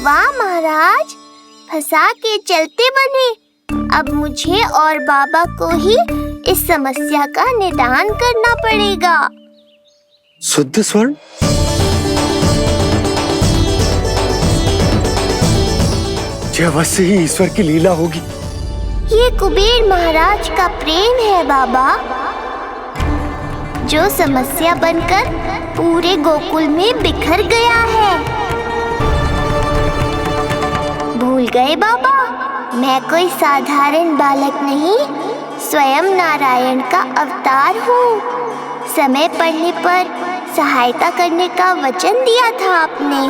वाह महाराज, फंसा के चलते बने। अब मुझे और बाबा को ही इस समस्या का निदान करना पड़ेगा। शुद्ध स्वर्ण? यह अवश्य ही ईश्वर की लीला होगी। ये कुबेर महाराज का प्रेम है बाबा, जो समस्या बनकर पूरे गोकुल में बिखर गया है। भूल गए बाबा, मैं कोई साधारण बालक नहीं, स्वयं नारायण का अवतार हूँ। समय पड़ने पर सहायता करने का वचन दिया था आपने।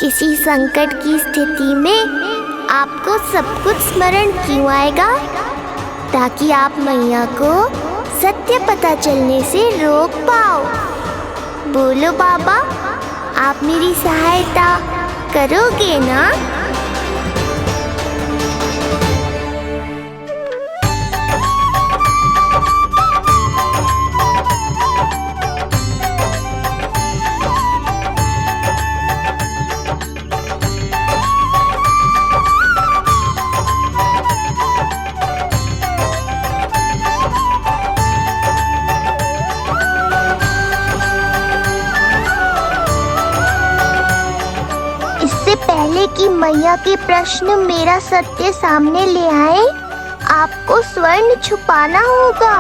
किसी संकट की स्थिति में आपको सब कुछ स्मरण क्यों आएगा? ताकि आप मैया को सत्य पता चलने से रोक पाओ। बोलो बाबा, आप मेरी सहायता करोगे ना? पहले कि मैया के प्रश्न मेरा सत्य सामने ले आए, आपको स्वर्ण छुपाना होगा।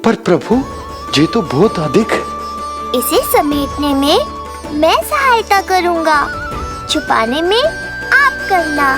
पर प्रभु, ये तो बहुत अधिक। इसे समेटने में मैं सहायता करूंगा, छुपाने में आप करना।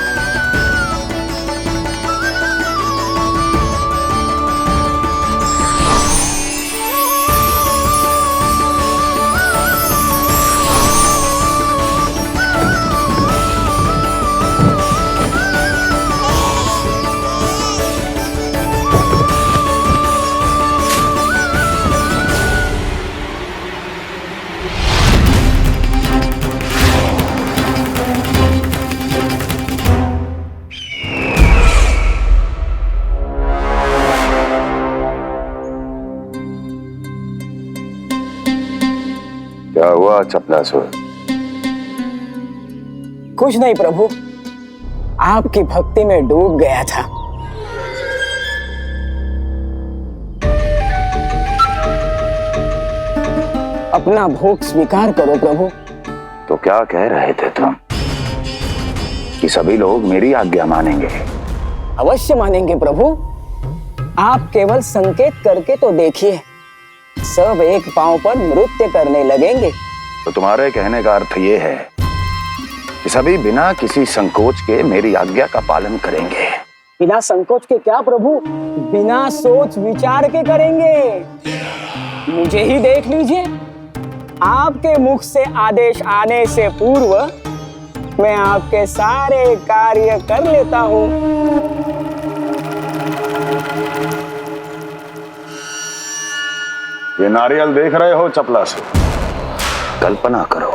क्या हुआ चपलासुर? कुछ नहीं प्रभु, आपकी भक्ति में डूब गया था। अपना भोग स्वीकार करो प्रभु। तो क्या कह रहे थे तुम कि सभी लोग मेरी आज्ञा मानेंगे? अवश्य मानेंगे प्रभु, आप केवल संकेत करके तो देखिए, सब एक पांव पर नृत्य करने लगेंगे। तो तुम्हारे कहने का अर्थ ये है कि सभी बिना किसी संकोच के मेरी आज्ञा का पालन करेंगे? बिना संकोच के क्या प्रभु, बिना सोच विचार के करेंगे। मुझे ही देख लीजिए, आपके मुख से आदेश आने से पूर्व मैं आपके सारे कार्य कर लेता हूँ। ये नारियल देख रहे हो चपलासुर? कल्पना करो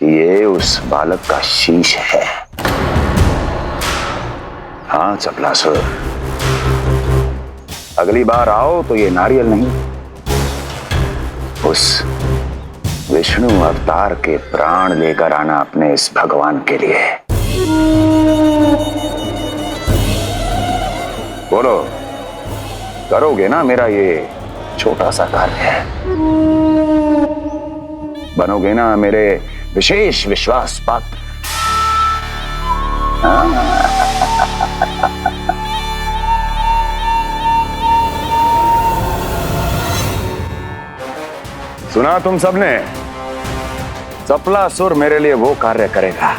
कि ये उस बालक का शीश है। हाँ चपलासुर, अगली बार आओ तो ये नारियल नहीं, उस विष्णु अवतार के प्राण लेकर आना अपने इस भगवान के लिए। बोलो, करोगे ना मेरा ये छोटा सा कार्य? बनोगे ना मेरे विशेष विश्वास पात्र? सुना तुम सबने? सपलासुर मेरे लिए वो कार्य करेगा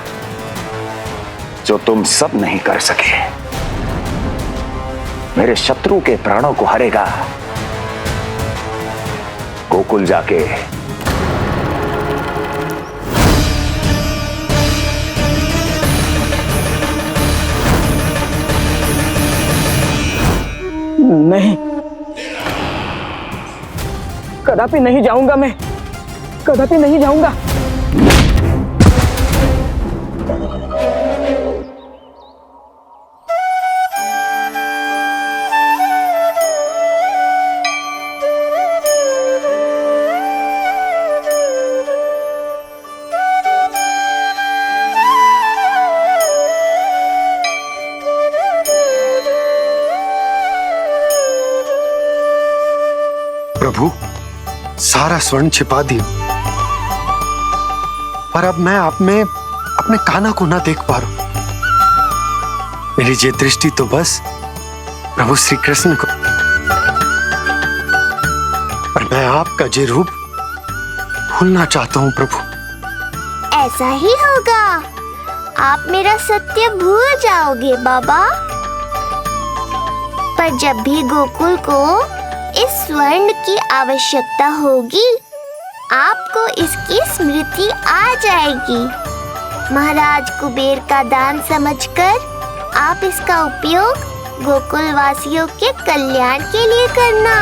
जो तुम सब नहीं कर सके। मेरे शत्रु के प्राणों को हरेगा। गोकुल जाके नहीं, कदापि नहीं जाऊंगा मैं, कदापि नहीं जाऊंगा। प्रभु, सारा स्वर्ण छिपा दिया, पर अब मैं आप में अपने कान्हा को ना देख पा रहा हूं। मेरी ये दृष्टि तो बस प्रभु श्री कृष्ण को, पर मैं आपका ये रूप भूलना चाहता हूं प्रभु। ऐसा ही होगा, आप मेरा सत्य भूल जाओगे बाबा। पर जब भी गोकुल को इस स्वर्ण की आवश्यकता होगी, आपको इसकी स्मृति आ जाएगी। महाराज कुबेर का दान समझकर आप इसका उपयोग गोकुल वासियों के कल्याण के लिए करना।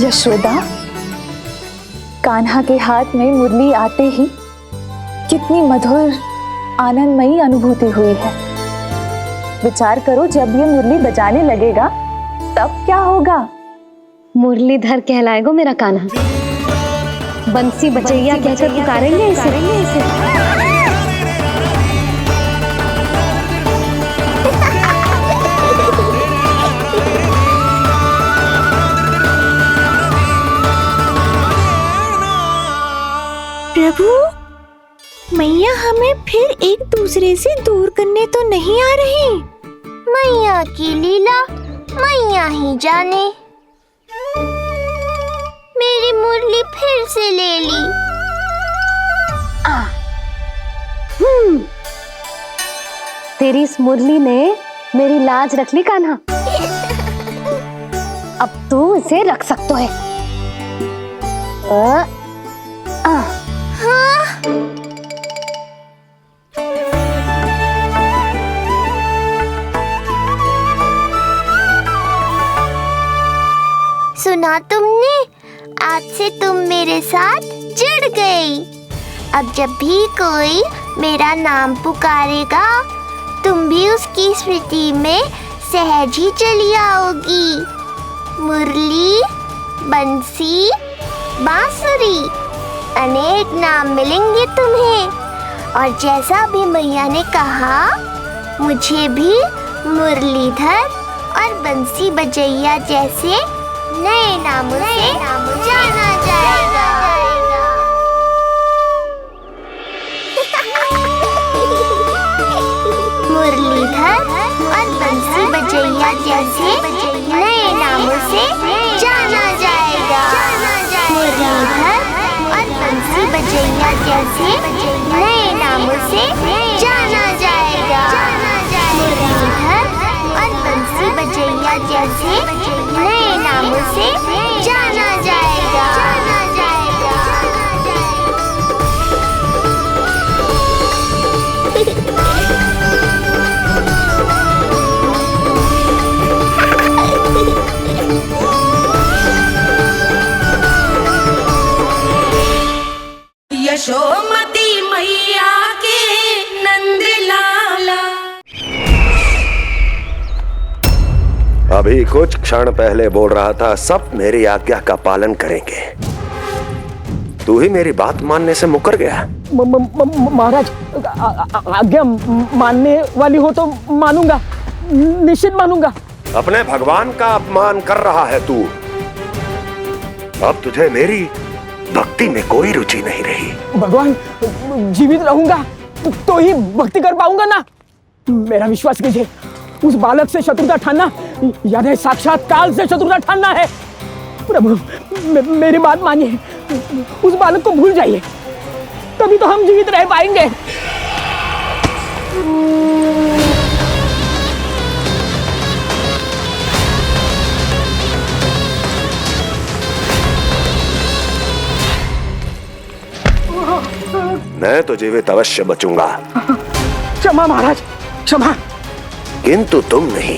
यशोदा, कान्हा के हाथ में मुरली आते ही कितनी मधुर आनंदमयी अनुभूति हुई है। विचार करो, जब ये मुरली बजाने लगेगा तब क्या होगा? मुरलीधर कहलाएगा मेरा कान्हा। बंसी बजैया कहकर पुकारेंगे इसे। प्रभु, मैया हमें फिर एक दूसरे से दूर करने तो नहीं आ रही। मैया की लीला मैया ही जाने। मेरी मुरली फिर से ले ली। तेरी इस मुरली ने मेरी लाज रख ली कान्हा। अब तू इसे रख सकता है। सुना तुमने? आज से तुम मेरे साथ जुड़ गई। अब जब भी कोई मेरा नाम पुकारेगा, तुम भी उसकी स्मृति में सहज ही चली आओगी। मुरली, बंसी, बांसुरी, अनेक नाम मिलेंगे तुम्हें। और जैसा भी मैया ने कहा, मुझे भी मुरलीधर और बंसी बजैया जैसे नए नामों से जाना जाएगा। मुरलीधर और बंसी बजैया जैसे नए नामों से जाना जाएगा। मुरलीधर और बंसी बजैया जैसे नए नामों से जाना जाएगा। मुरलीधर और बंसी बजैया जैसे नए नामों से जाना जाएगा। यशोमती मैया के नंद लाला। अभी कुछ क्षण पहले बोल रहा था, सब मेरी आज्ञा का पालन करेंगे। तू ही मेरी बात मानने से मुकर गया। महाराज, आज्ञा मानने वाली हो तो मानूंगा, निश्चित मानूंगा। अपने भगवान का अपमान कर रहा है तू। अब तुझे मेरी भक्ति में कोई रुचि नहीं रही। भगवान, जीवित रहूंगा तो ही भक्ति कर पाऊंगा ना। मेरा विश्वास कीजिए, उस बालक से शत्रुता ठानना यानी साक्षात काल से शत्रुता ठानना है। प्रभु, मेरी बात मानिए, उस बालक को भूल जाइए, तभी तो हम जीवित रह पाएंगे। मैं तो जीवित अवश्य बचूंगा। क्षमा महाराज, क्षमा। किंतु तुम नहीं।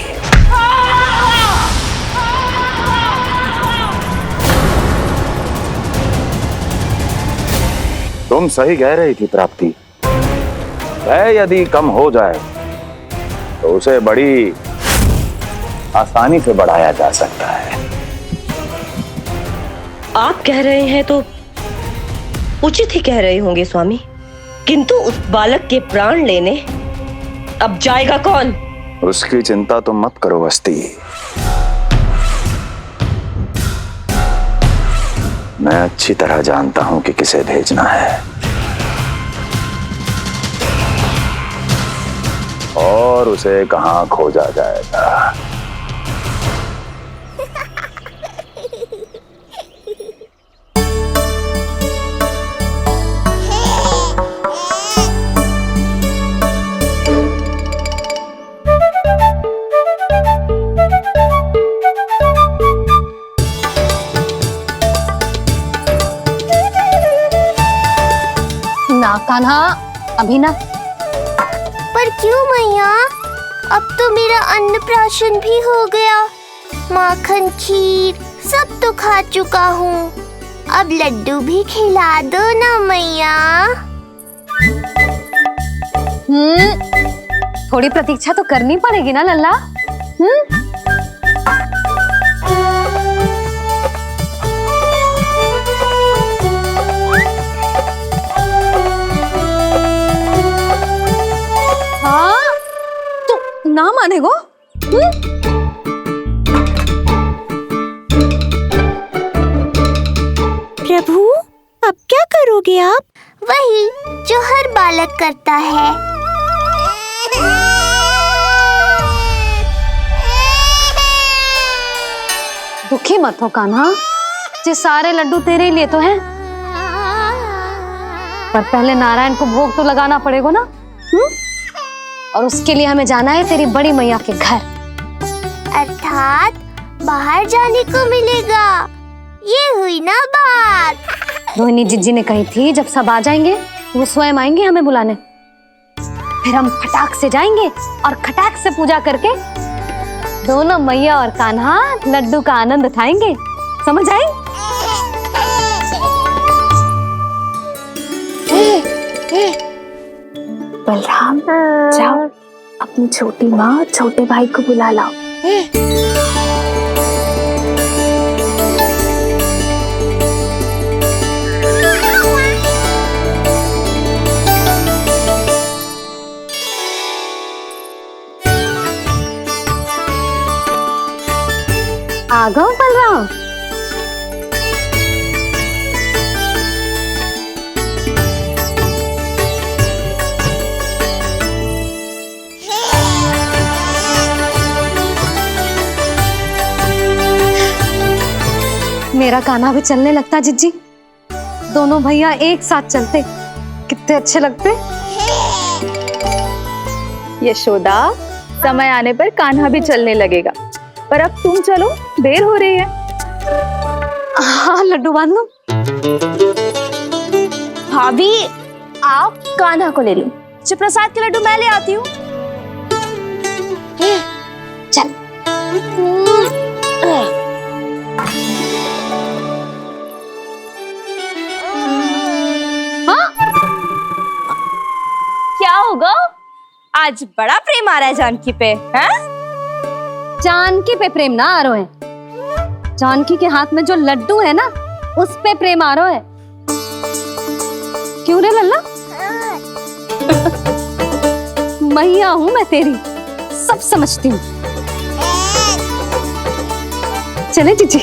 तुम सही कह रही थी प्राप्ति। भय यदि कम हो जाए तो उसे बड़ी आसानी से बढ़ाया जा सकता है। आप कह रहे हैं तो उचित ही कह रहे होंगे स्वामी, किंतु उस बालक के प्राण लेने अब जाएगा कौन? उसकी चिंता तो मत करो वस्ती। मैं अच्छी तरह जानता हूं कि किसे भेजना है और उसे कहां खोजा जाएगा। ना कान्हा, अभी ना। पर क्यों मैया? अब तो मेरा अन्नप्राशन भी हो गया। माखन, खीर सब तो खा चुका हूँ। अब लड्डू भी खिला दो ना मैया। थोड़ी प्रतीक्षा तो करनी पड़ेगी ना लल्ला। ना मानेगो? प्रभु, अब क्या करोगे आप? वही जो हर बालक करता है। दुखी मत हो कान्हा, ये सारे लड्डू तेरे लिए तो हैं। पर पहले नारायण को भोग तो लगाना पड़ेगा ना। और उसके लिए हमें जाना है तेरी बड़ी मैया के घर। अर्थात बाहर जाने को मिलेगा। ये हुई ना बात। रोहिणी जिज्जी ने कही थी जब सब आ जाएंगे वो स्वयं आएंगे हमें बुलाने। फिर हम फटाक से जाएंगे और खटाक से पूजा करके दोनों मैया और कान्हा लड्डू का आनंद उठाएंगे। समझ आई? बलराम, जाओ अपनी छोटी माँ और छोटे भाई को बुला लाओ। आ गओ बलराम। मेरा कान्हा भी चलने लगता जिज्जी। दोनों भैया एक साथ चलते कितने अच्छे लगते। यशोदा, समय आने पर कान्हा भी चलने लगेगा, पर अब तुम चलो, देर हो रही है। हाँ, लड्डू बांध लो। भाभी, आप कान्हा को ले लो, प्रसाद के लड्डू मैं ले आती हूँ। चल। क्या होगा? आज बड़ा प्रेम आ रहा है जानकी पे, हैं? जानकी पे प्रेम ना आ रहा है, जानकी के हाथ में जो लड्डू है ना, उस पे प्रेम आ रहा है। क्यों रे लल्ला? मैया हूं मैं तेरी, सब समझती हूँ। चले जीजी।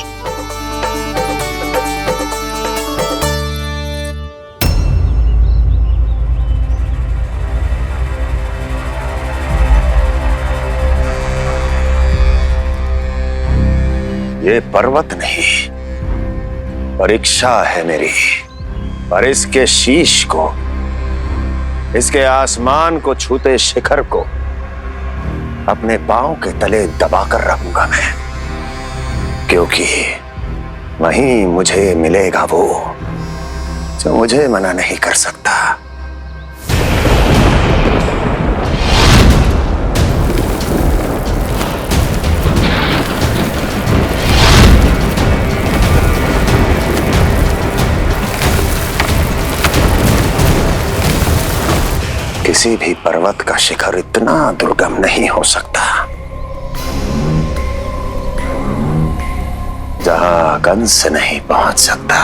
ये पर्वत नहीं, परीक्षा है मेरी। पर इसके शीश को, इसके आसमान को छूते शिखर को अपने पांव के तले दबाकर रखूंगा मैं, क्योंकि वहीं मुझे मिलेगा वो जो मुझे मना नहीं कर सकता। किसी भी पर्वत का शिखर इतना दुर्गम नहीं हो सकता जहां कंस नहीं पहुंच सकता।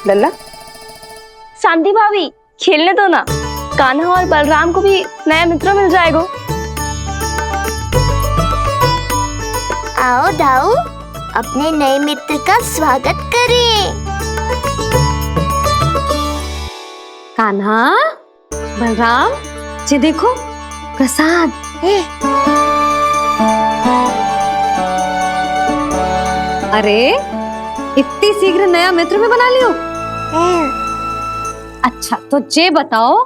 लल्ला। शांति भाभी, खेलने दो ना, कान्हा और बलराम को भी नया मित्र मिल जाएगा। आओ दाऊ, अपने नए मित्र का स्वागत करें। कान्हा, बलराम, ये देखो प्रसाद। अरे इतनी शीघ्र नया मित्र भी बना लियो? अच्छा तो ये बताओ,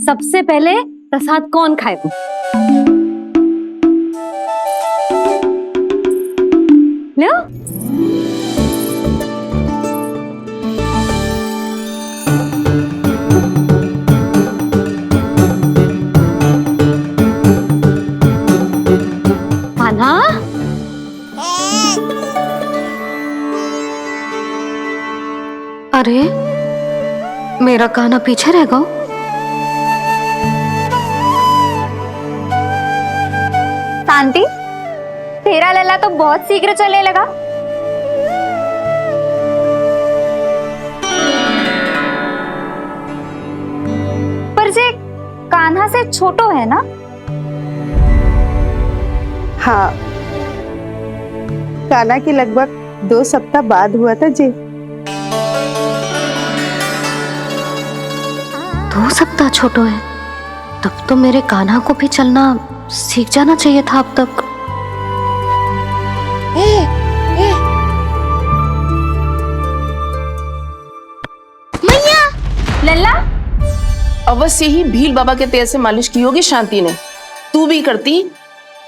सबसे पहले प्रसाद कौन खाएगा? लो। कान्हा, अरे मेरा कान्हा पीछे रह गया। शांति, तेरा लल्ला तो बहुत शीघ्र चलने लगा। पर जे कान्हा से छोटो है ना? हाँ, कान्हा की लगभग 2 सप्ताह बाद हुआ था जी। 2 सप्ताह छोटो है, तब तो मेरे कान्हा को भी चलना सीख जाना चाहिए था अब तक। मैया, लल्ला, अवश्य ही भील बाबा के तेल से मालिश की होगी शांति ने। तू भी करती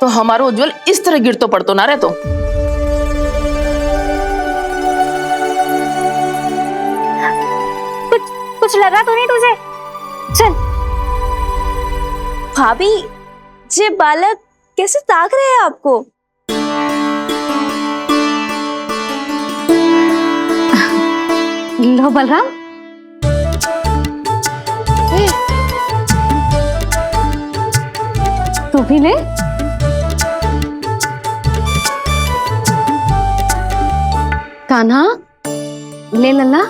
तो हमारा उज्जवल इस तरह गिर तो पड़तो ना रहे तो। कुछ लगा तो नहीं तुझे? चल। भाभी, ये बालक कैसे ताक रहे हैं आपको? लो बलराम। तू भी ले। कान्हा, ले लल्ला।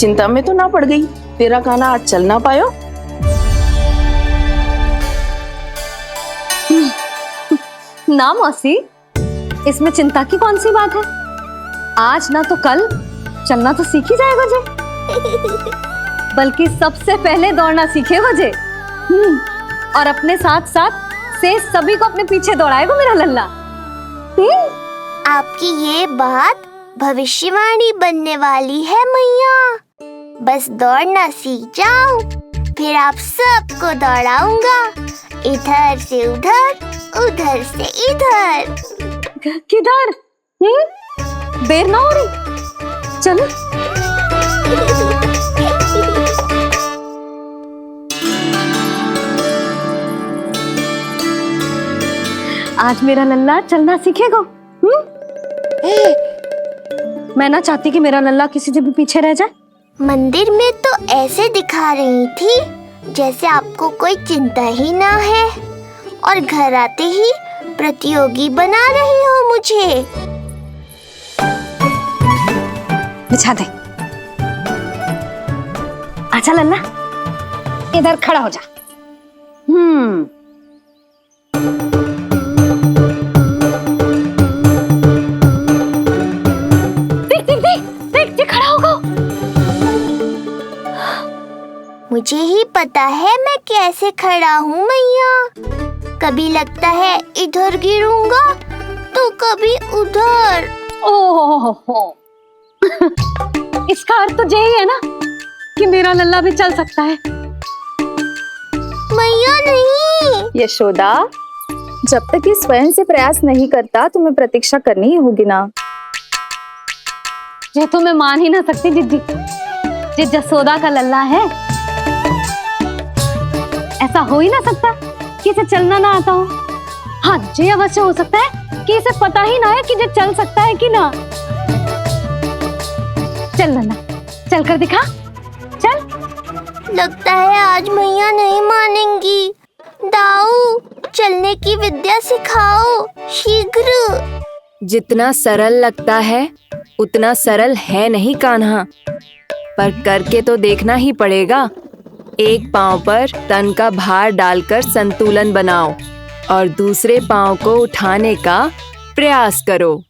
चिंता में तो ना पड़ गई, तेरा कान्हा आज चल ना पायो। ना मौसी, इसमें चिंता की कौन सी बात है? आज ना तो कल चलना तो सीख ही जाएगा जे। बल्कि सबसे पहले दौड़ना सीखेगा जे। और अपने साथ साथ से सभी को अपने पीछे दौड़ाएगा मेरा लल्ला। आपकी ये बात भविष्यवाणी बनने वाली है मैया। बस दौड़ना सीख जाऊं, फिर आप सबको दौड़ाऊंगा, इधर से उधर, उधर से इधर। किधर? देर ना हो रही, चलो। आज मेरा लल्ला चलना सीखेगा। मैं ना चाहती कि मेरा लल्ला किसी से भी पीछे रह जाए। मंदिर में तो ऐसे दिखा रही थी जैसे आपको कोई चिंता ही ना है, और घर आते ही प्रतियोगी बना रही हो मुझे। बिछा दे। आजा लल्ला, इधर खड़ा हो जा। देख खड़ा होगा। मुझे ही पता है मैं कैसे खड़ा हूँ मैया। कभी लगता है इधर गिरूंगा तो कभी उधर। ओह, इसका अर्थ तो यही है ना कि मेरा लल्ला भी चल सकता है। मैया नहीं। यशोदा, जब तक ये स्वयं से प्रयास नहीं करता तुम्हें प्रतीक्षा करनी ही होगी ना। ये तो मैं मान ही ना सकती जिद्दी, ये जसोदा का लल्ला है। ऐसा हो ही ना सकता कि इसे चलना ना आता हो। हाँ, ये अवश्य हो सकता है कि इसे पता ही ना है कि ये चल सकता है कि ना। चल लल्ला, चल कर दिखा, चल। लगता है आज मैया नहीं मानेंगी। दाऊ, चलने की विद्या सिखाओ शीघ्र। जितना सरल लगता है उतना सरल है नहीं कान्हा, पर करके तो देखना ही पड़ेगा। एक पांव पर तन का भार डालकर संतुलन बनाओ और दूसरे पांव को उठाने का प्रयास करो।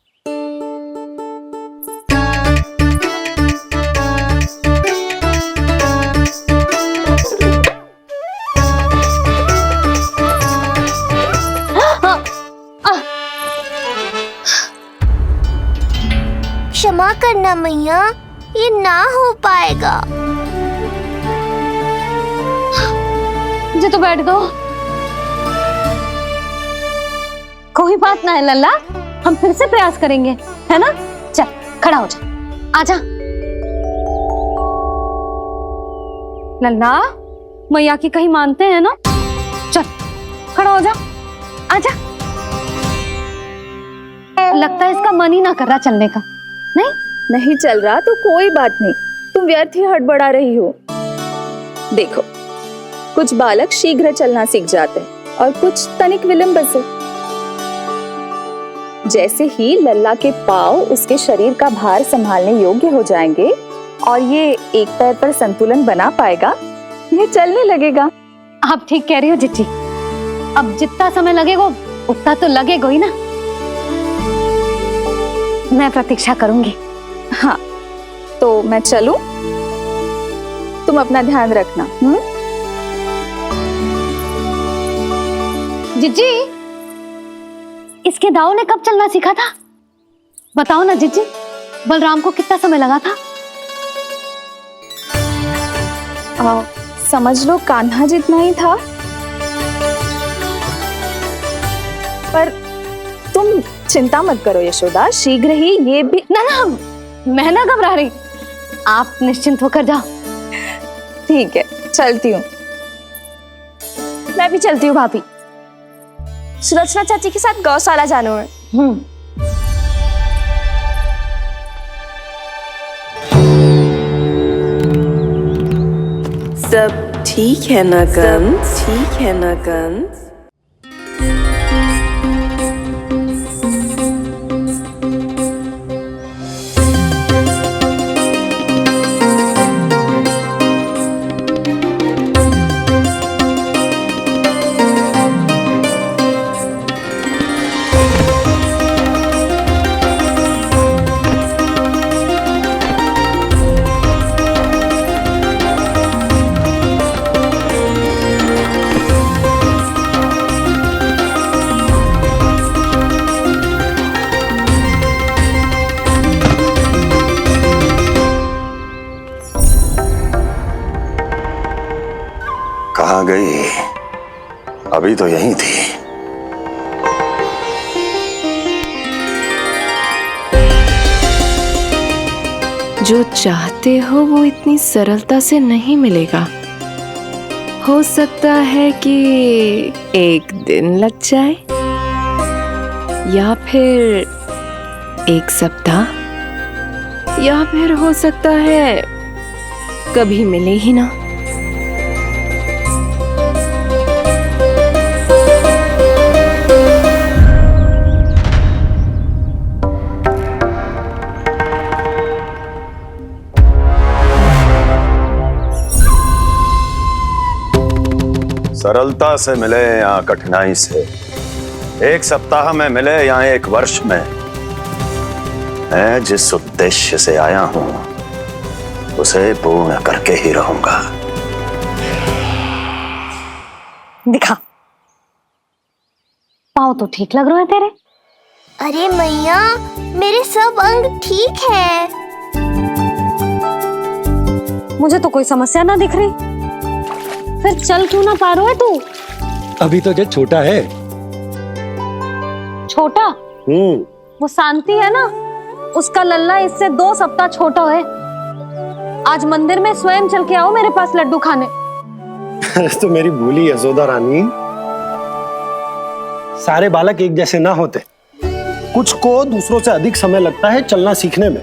क्षमा करना मैया, ये ना हो पाएगा। मुझे तो बैठ दो। कोई बात ना है लल्ला, हम फिर से प्रयास करेंगे, है ना? चल खड़ा हो जा, आजा। लल्ला, मैया की कहीं मानते हैं ना? चल खड़ा हो जा, आजा। लगता है इसका मन ही ना कर रहा चलने का। नहीं चल रहा तो कोई बात नहीं, तुम व्यर्थ ही हड़बड़ा रही हो। देखो, कुछ बालक शीघ्र चलना सीख जाते हैं और कुछ तनिक विलंब से। जैसे ही लल्ला के पांव उसके शरीर का भार संभालने योग्य हो जाएंगे और ये एक पैर पर संतुलन बना पाएगा, ये चलने लगेगा। आप ठीक कह रही हो जिज्जी। अब जितना समय लगेगा उतना तो लगेगा ही ना। मैं प्रतीक्षा करूंगी। हाँ, तो मैं चलूं? तुम अपना ध्यान रखना। जिज्जी, इसके दाऊ ने कब चलना सीखा था? बताओ ना जिज्जी। बलराम को कितना समय लगा था? समझ लो कान्हा जितना ही था। पर तुम चिंता मत करो यशोदा, शीघ्र ही ये भी। ना, मैं ना घबरा रही, आप निश्चिंत होकर जाओ। ठीक है, चलती हूँ। मैं भी चलती हूँ भाभी। सुलक्षणा चाची के साथ गौशाला जाना है। सब ठीक है ना कंस? ठीक है ना कंस? कहाँ गई? अभी तो यहीं थी। जो चाहते हो वो इतनी सरलता से नहीं मिलेगा। हो सकता है कि एक दिन लग जाए या फिर एक सप्ताह, या फिर हो सकता है कभी मिले ही ना। सरलता से मिले या कठिनाई से, एक सप्ताह में मिले या एक वर्ष में, मैं जिस उद्देश्य से आया हूं उसे पूर्ण करके ही रहूंगा। दिखा, पाँव तो ठीक लग रहे हैं तेरे। अरे मैया, मेरे सब अंग ठीक है। मुझे तो कोई समस्या ना दिख रही। फिर चल क्यों ना पा रहा है तू? अभी तो जो छोटा है। छोटा? वो शांति है ना, उसका लल्ला इससे 2 सप्ताह छोटा है। आज मंदिर में स्वयं चल के आओ मेरे पास लड्डू खाने। तो मेरी भूली यशोदा रानी, सारे बालक एक जैसे ना होते। कुछ को दूसरों से अधिक समय लगता है चलना सीखने में।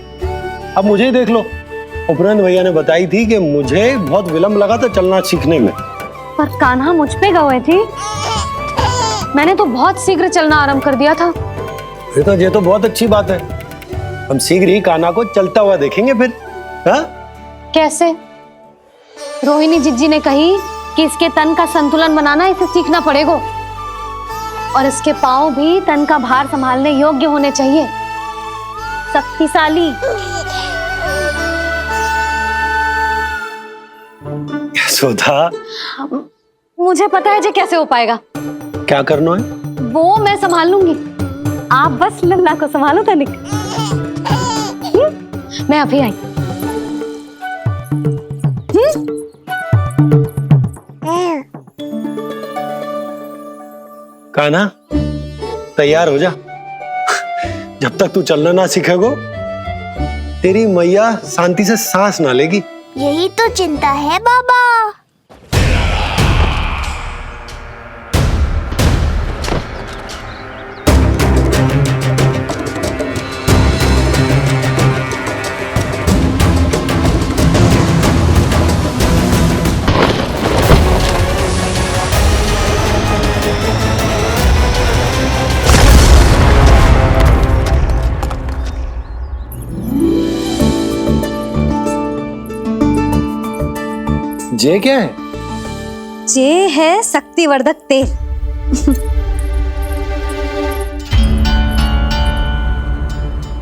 अब मुझे ही देख लो, उपरांत भैया ने बताई थी कि मुझे बहुत विलंब लगा था चलना सीखने में। पर कान्हा मुझ पे गए थी, मैंने तो बहुत शीघ्र चलना आरंभ कर दिया था। फिर तो ये तो बहुत अच्छी बात है। हम शीघ्र ही कान्हा को चलता हुआ देखेंगे फिर। हाँ? कैसे? रोहिणी जिज्जी ने कही कि इसके तन का संतुलन बनाना इसे सीखना पड़ेगा, और इसके पांव भी तन का भार संभालने योग्य होने चाहिए, शक्तिशाली। यशोदा, मुझे पता है जी कैसे हो पाएगा। क्या करना है? वो मैं संभाल लूंगी, आप बस लल्ला को संभालो तनिक। मैं अभी आई। कान्हा, तैयार हो जा। जब तक तू चलना ना सीखेगो, तेरी मैया शांति से सांस ना लेगी। यही तो चिंता है बाबा। जे क्या है? जे है शक्तिवर्धक तेल।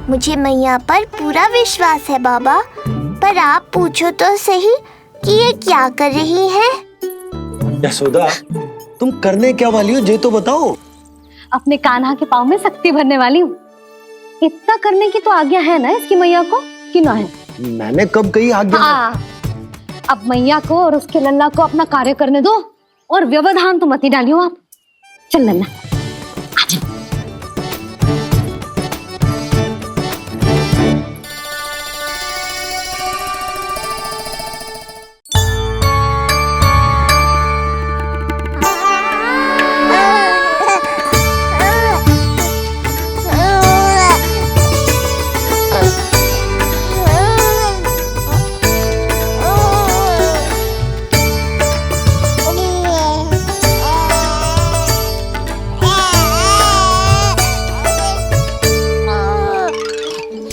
मुझे मैया पर पूरा विश्वास है बाबा, पर आप पूछो तो सही कि ये क्या कर रही है। यशोदा, तुम करने क्या वाली हो, ये तो बताओ। अपने कान्हा के पाँव में शक्ति भरने वाली हूँ। इतना करने की तो आज्ञा है ना इसकी मैया को, कि ना है? मैंने कब कही आज्ञा? अब मैया को और उसके लल्ला को अपना कार्य करने दो, और व्यवधान तो मत ही डालियो आप। चल लल्ला, आजा।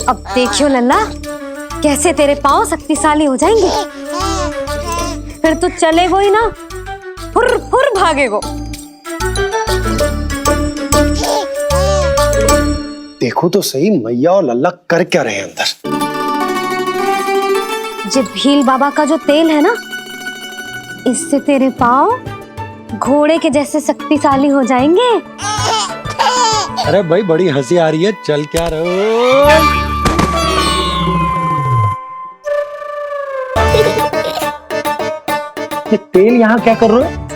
अब देखियो लल्ला, कैसे तेरे पांव शक्तिशाली हो जाएंगे। फिर तू चलेगो ही ना, फुर फुर भागेगो। देखो तो सही, मैया और लल्ला कर क्या रहे हैं अंदर। जो भील बाबा का जो तेल है ना, इससे तेरे पांव घोड़े के जैसे शक्तिशाली हो जाएंगे। अरे भाई, बड़ी हंसी आ रही है, चल क्या रहो। ये तेल यहाँ क्या कर रहे हो?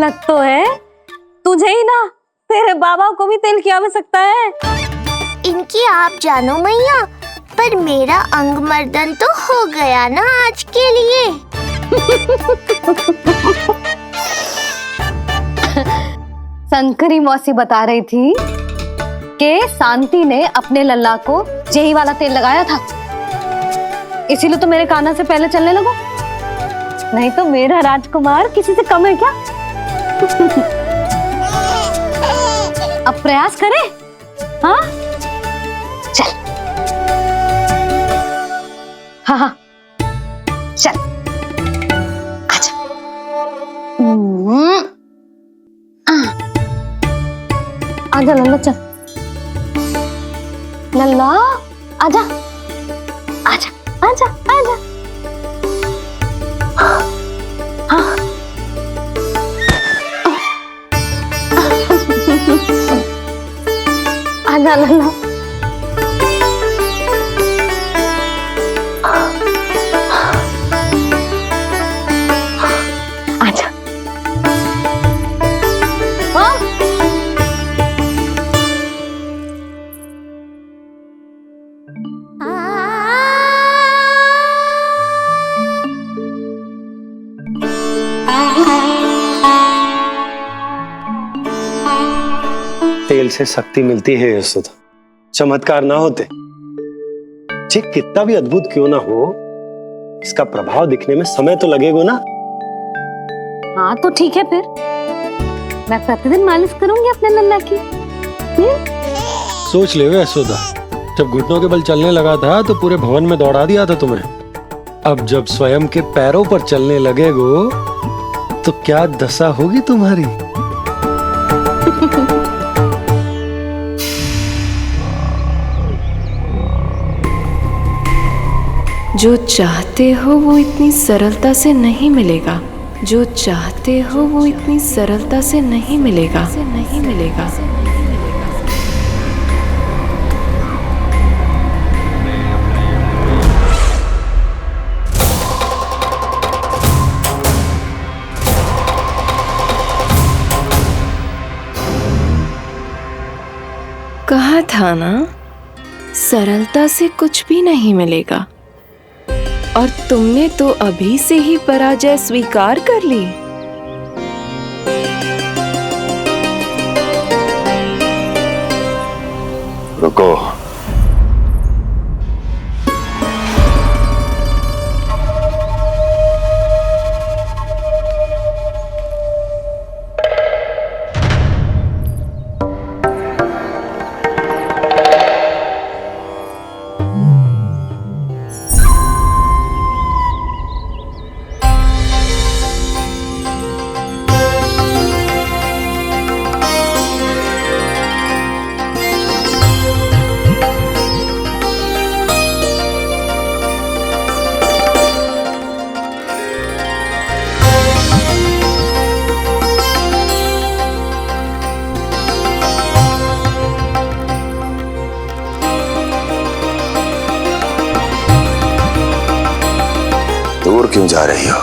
लग तो है तुझे ही ना, तेरे बाबा को भी तेल की आवश्यकता है। इनकी आप जानो मैया, पर मेरा अंग मर्दन तो हो गया ना आज के लिए। शंकरी मौसी बता रही थी कि शांति ने अपने लल्ला को यही वाला तेल लगाया था, इसीलिए तो मेरे कान्हा से पहले चलने लगो, नहीं तो मेरा राजकुमार किसी से कम है क्या? अब प्रयास करें, हाँ चल, हाँ हाँ चल, आजा। आजा लल्ला, चल लल्ला, आजा आजा आजा आजा। हाँ आजा लल्ला। आजा। हाँ तेल से शक्ति मिलती है यशोदा, चमत्कार ना होते, जे कितना भी अद्भुत क्यों ना हो, इसका प्रभाव दिखने में समय तो लगेगा ना। हाँ तो ठीक है, फिर मैं प्रतिदिन मालिश करूंगी अपने लल्ला की। सोच ले यशोदा, जब घुटनों के बल चलने लगा था तो पूरे भवन में दौड़ा दिया था तुम्हें, अब जब स्वयं के पैरों पर चलने लगेगो तो क्या दशा होगी तुम्हारी। जो चाहते हो वो इतनी सरलता से नहीं मिलेगा, जो चाहते हो वो इतनी सरलता से नहीं मिलेगा, नहीं मिलेगा। कहा था ना, सरलता से कुछ भी नहीं मिलेगा, और तुमने तो अभी से ही पराजय स्वीकार कर ली। रुको, दूर क्यों जा रही हो?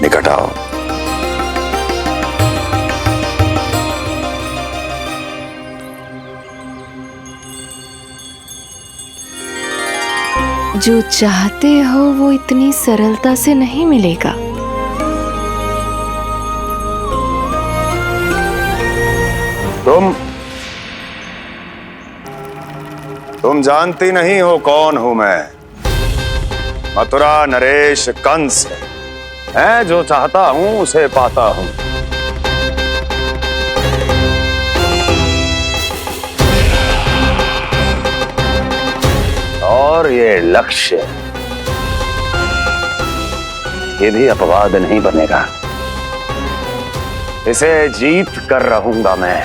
निकट आओ। जो चाहते हो वो इतनी सरलता से नहीं मिलेगा। तुम जानती नहीं हो कौन हूं मैं। मथुरा नरेश कंस है, जो चाहता हूं उसे पाता हूं। और ये लक्ष्य, ये भी अपवाद नहीं बनेगा। इसे जीत कर रहूंगा मैं।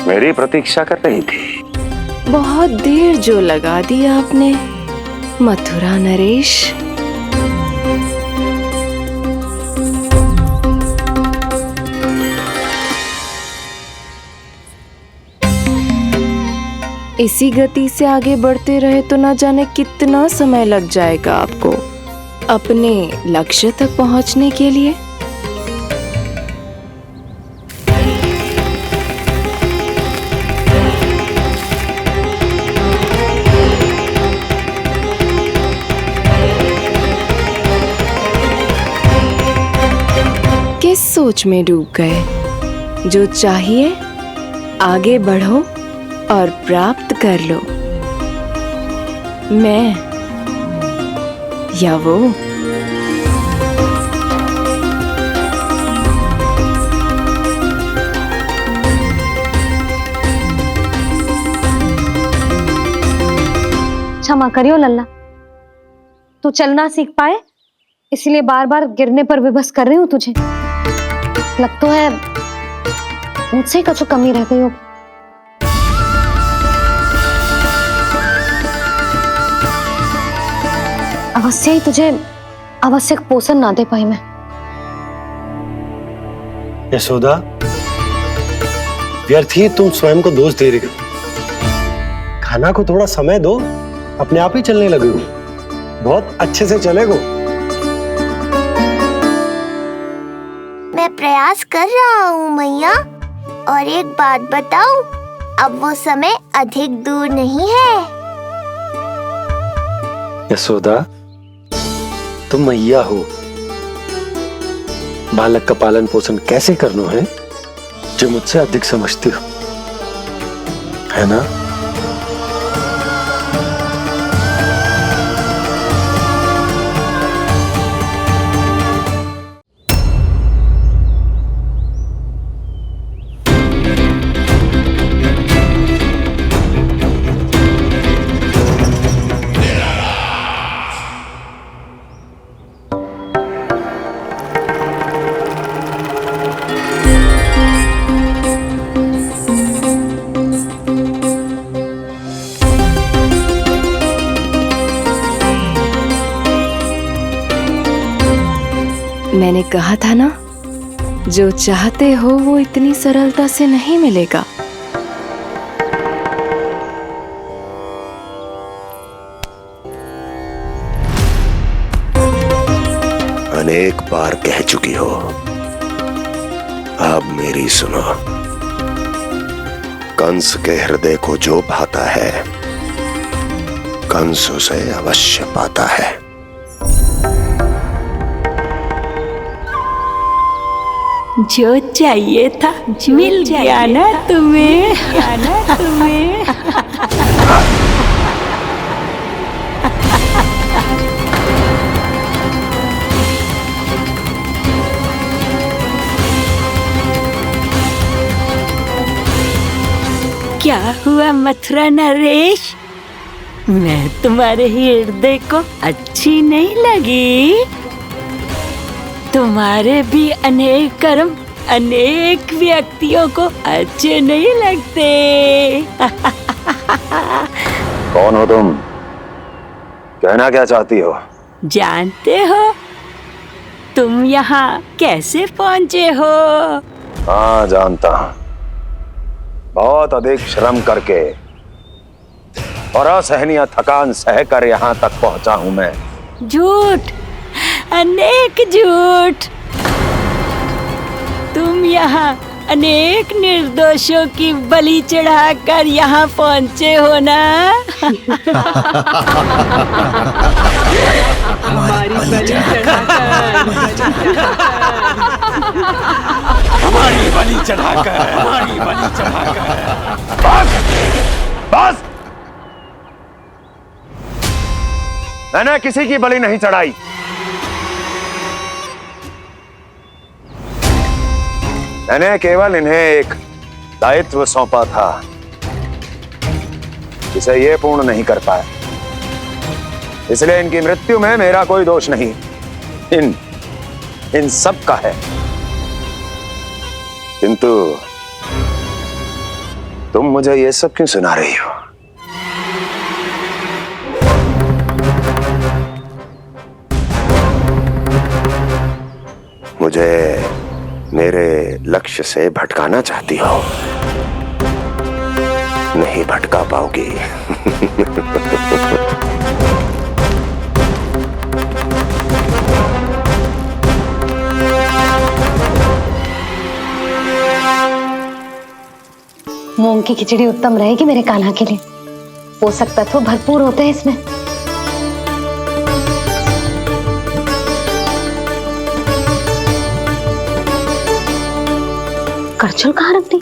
मेरी प्रतीक्षा कर रही थी। बहुत देर जो लगा दी आपने मथुरा नरेश। इसी गति से आगे बढ़ते रहे तो ना जाने कितना समय लग जाएगा आपको अपने लक्ष्य तक पहुंचने के लिए। किस सोच में डूब गए? जो चाहिए आगे बढ़ो और प्राप्त कर लो। मैं या वो? क्षमा करियो लल्ला, तू चलना सीख पाए इसलिए बार बार गिरने पर विवश कर रही हूँ तुझे। लगता है मुझसे ही कुछ कमी रह गई हो। अवश्य ही तुझे आवश्यक पोषण ना दे पाई मैं। यशोदा, व्यर्थ ही तुम स्वयं को दोष दे रही हो। खाना को थोड़ा समय दो, अपने आप ही चलने लगेगो, बहुत अच्छे से चलेगो। मैं प्रयास कर रहा हूँ मैया, और एक बात बताऊं, अब वो समय अधिक दूर नहीं है। यशोदा, तुम मैया हो, बालक का पालन पोषण कैसे करना है जो मुझसे अधिक समझती हो, है ना? मैंने कहा था ना, जो चाहते हो वो इतनी सरलता से नहीं मिलेगा। अनेक बार कह चुकी हो, अब मेरी सुनो। कंस के हृदय को जो भाता है, कंस उसे अवश्य पाता है। जो चाहिए था मिल गया ना तुम्हें। क्या हुआ मथुरा नरेश, मैं तुम्हारे हृदय को अच्छी नहीं लगी? तुम्हारे भी अनेक कर्म अनेक व्यक्तियों को अच्छे नहीं लगते। कौन हो तुम? कहना क्या चाहती हो? जानते हो तुम यहाँ कैसे पहुँचे हो? हाँ जानता हूँ, बहुत अधिक श्रम करके और असहनीय थकान सहकर यहाँ तक पहुँचा हूँ मैं। झूठ, अनेक झूठ। तुम यहाँ अनेक निर्दोषों की बलि चढ़ाकर यहाँ पहुँचे हो ना? हमारी बलि चढ़ाकर, हमारी बलि चढ़ाकर। बस, बस। मैंने किसी की बलि नहीं चढ़ाई। मैंने केवल इन्हें एक दायित्व सौंपा था जिसे ये पूर्ण नहीं कर पाए, इसलिए इनकी मृत्यु में मेरा कोई दोष नहीं, इन सब का है। किंतु तुम मुझे ये सब क्यों सुना रही हो? मुझे मेरे लक्ष्य से भटकाना चाहती हो? नहीं भटका पाओगी। मूंग की खिचड़ी उत्तम रहेगी मेरे कान्हा के लिए। पोषक तत्व भरपूर होते हैं इसमें। करछुल कहाँ रख दी?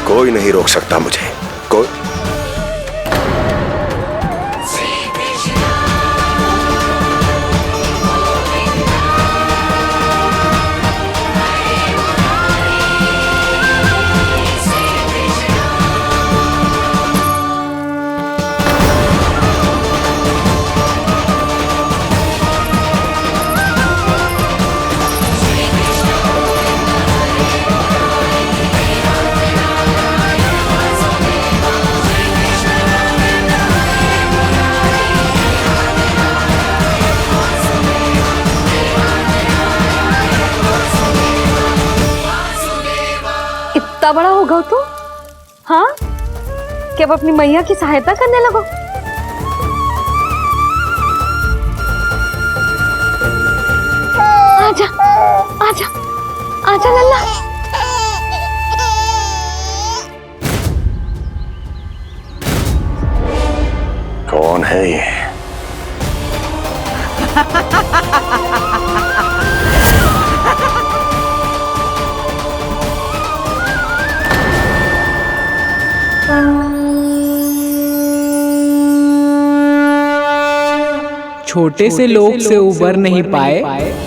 कोई नहीं रोक सकता मुझे, कोई। इतना बड़ा हो गया तू? हाँ, कि अब अपनी मैया की सहायता करने लगो। आजा, आजा, आजा लल्ला। कौन है ये? छोटे से लोग से उबर नहीं पाए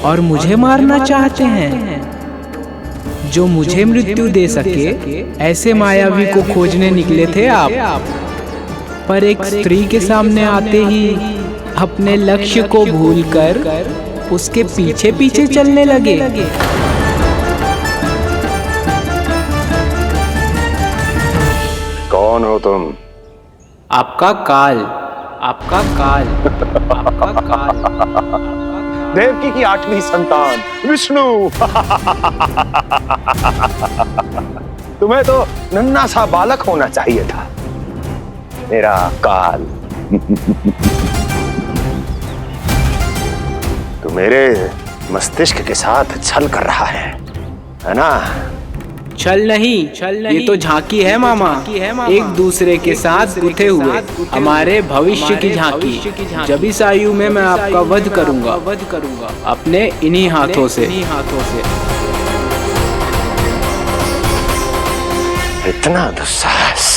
और मुझे मारना चाहते हैं। जो मुझे मृत्यु दे सके ऐसे मायावी को खोजने निकले थे आप, पर एक स्त्री के सामने आते ही अपने लक्ष्य को भूलकर उसके पीछे पीछे चलने लगे। कौन हो तुम? आपका काल, आपका काल, आपका काल। देवकी की 8वीं संतान विष्णु। तुम्हें तो नन्हा सा बालक होना चाहिए था। मेरा काल। तू मेरे मस्तिष्क के साथ छल कर रहा है ना? छल नहीं, ये तो झांकी है मामा। एक दूसरे के साथ गुथे हुए हमारे भविष्य की झांकी। जब इस आयु में मैं आपका वध करूंगा अपने इन्हीं हाथों से। इतना दुस्साहस!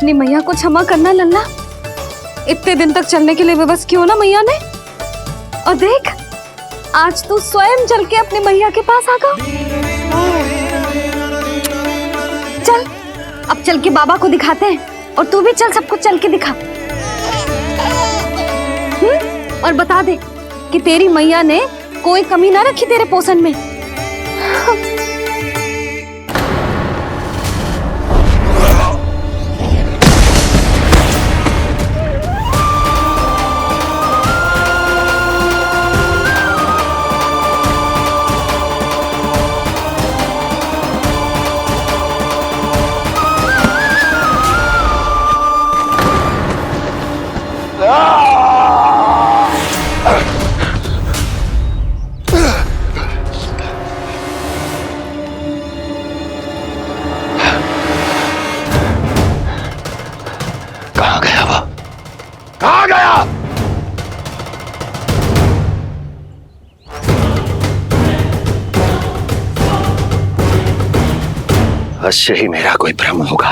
अपनी मैया को क्षमा करना लल्ला। इतने दिन तक चलने के लिए विवश क्यों ना मैया ने। और देख, आज तू स्वयं चल के अपनी मैया के पास आ गया। चल, अब चल के बाबा को दिखाते हैं। और तू भी चल, सबको चल के दिखा। और बता दे कि तेरी मैया ने कोई कमी ना रखी तेरे पोषण में। अवश्य ही मेरा कोई भ्रम होगा।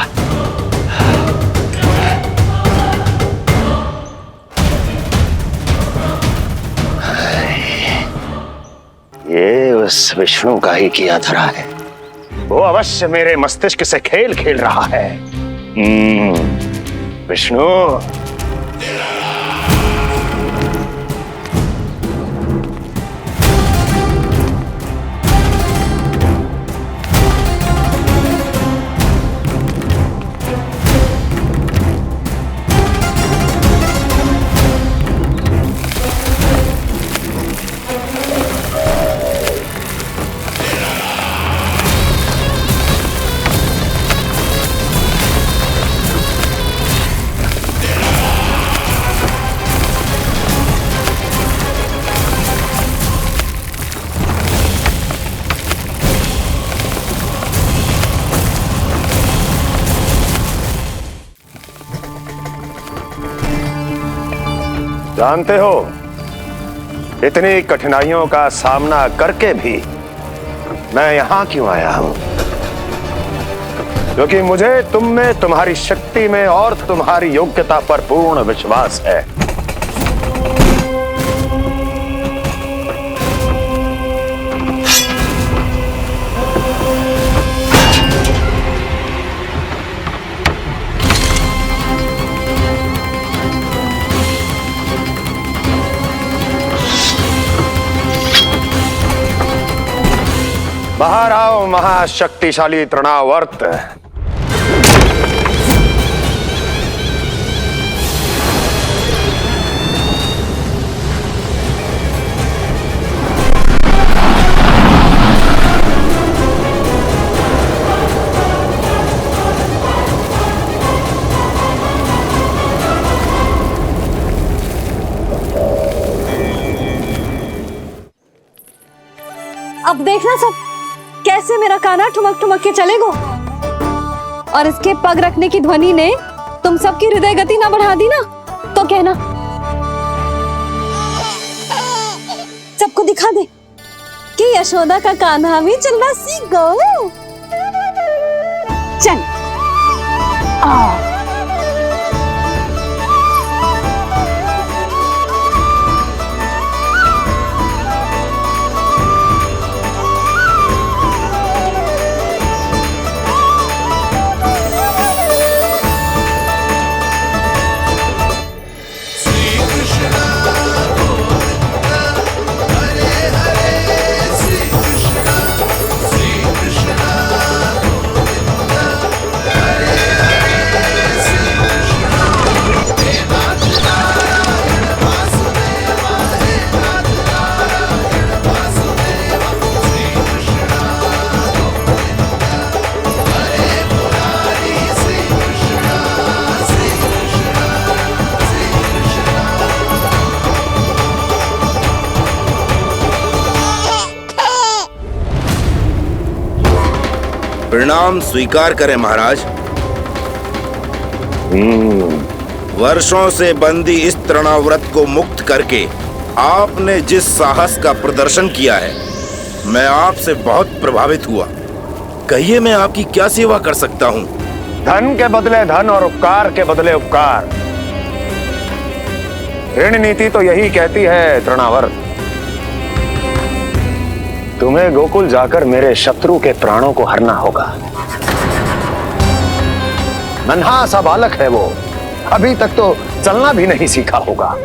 ये उस विष्णु का ही किया धरा है। वो अवश्य मेरे मस्तिष्क से खेल खेल रहा है। विष्णु, जानते हो, इतनी कठिनाइयों का सामना करके भी मैं यहां क्यों आया हूं? क्योंकि मुझे तुम में, तुम्हारी शक्ति में और तुम्हारी योग्यता पर पूर्ण विश्वास है। बाहर आओ महाशक्तिशाली तृणावर्त। अब देखना सब कैसे मेरा कान्हा ठुमक ठुमक के चलेगा। और इसके पग रखने की ध्वनि ने तुम सबकी हृदय गति ना बढ़ा दी ना, तो कहना। सबको दिखा दे कि यशोदा का कान्हा भी चलना सीख गो। चल प्रणाम स्वीकार करें महाराज। वर्षों से बंदी इस तृणाव्रत को मुक्त करके आपने जिस साहस का प्रदर्शन किया है, मैं आपसे बहुत प्रभावित हुआ। कहिए मैं आपकी क्या सेवा कर सकता हूं? धन के बदले धन और उपकार के बदले उपकार। ऋण नीति तो यही कहती है तृणावर्त। तुम्हें गोकुल जाकर मेरे शत्रु के प्राणों को हरना होगा। नन्हा सा बालक है वो, अभी तक तो चलना भी नहीं सीखा होगा।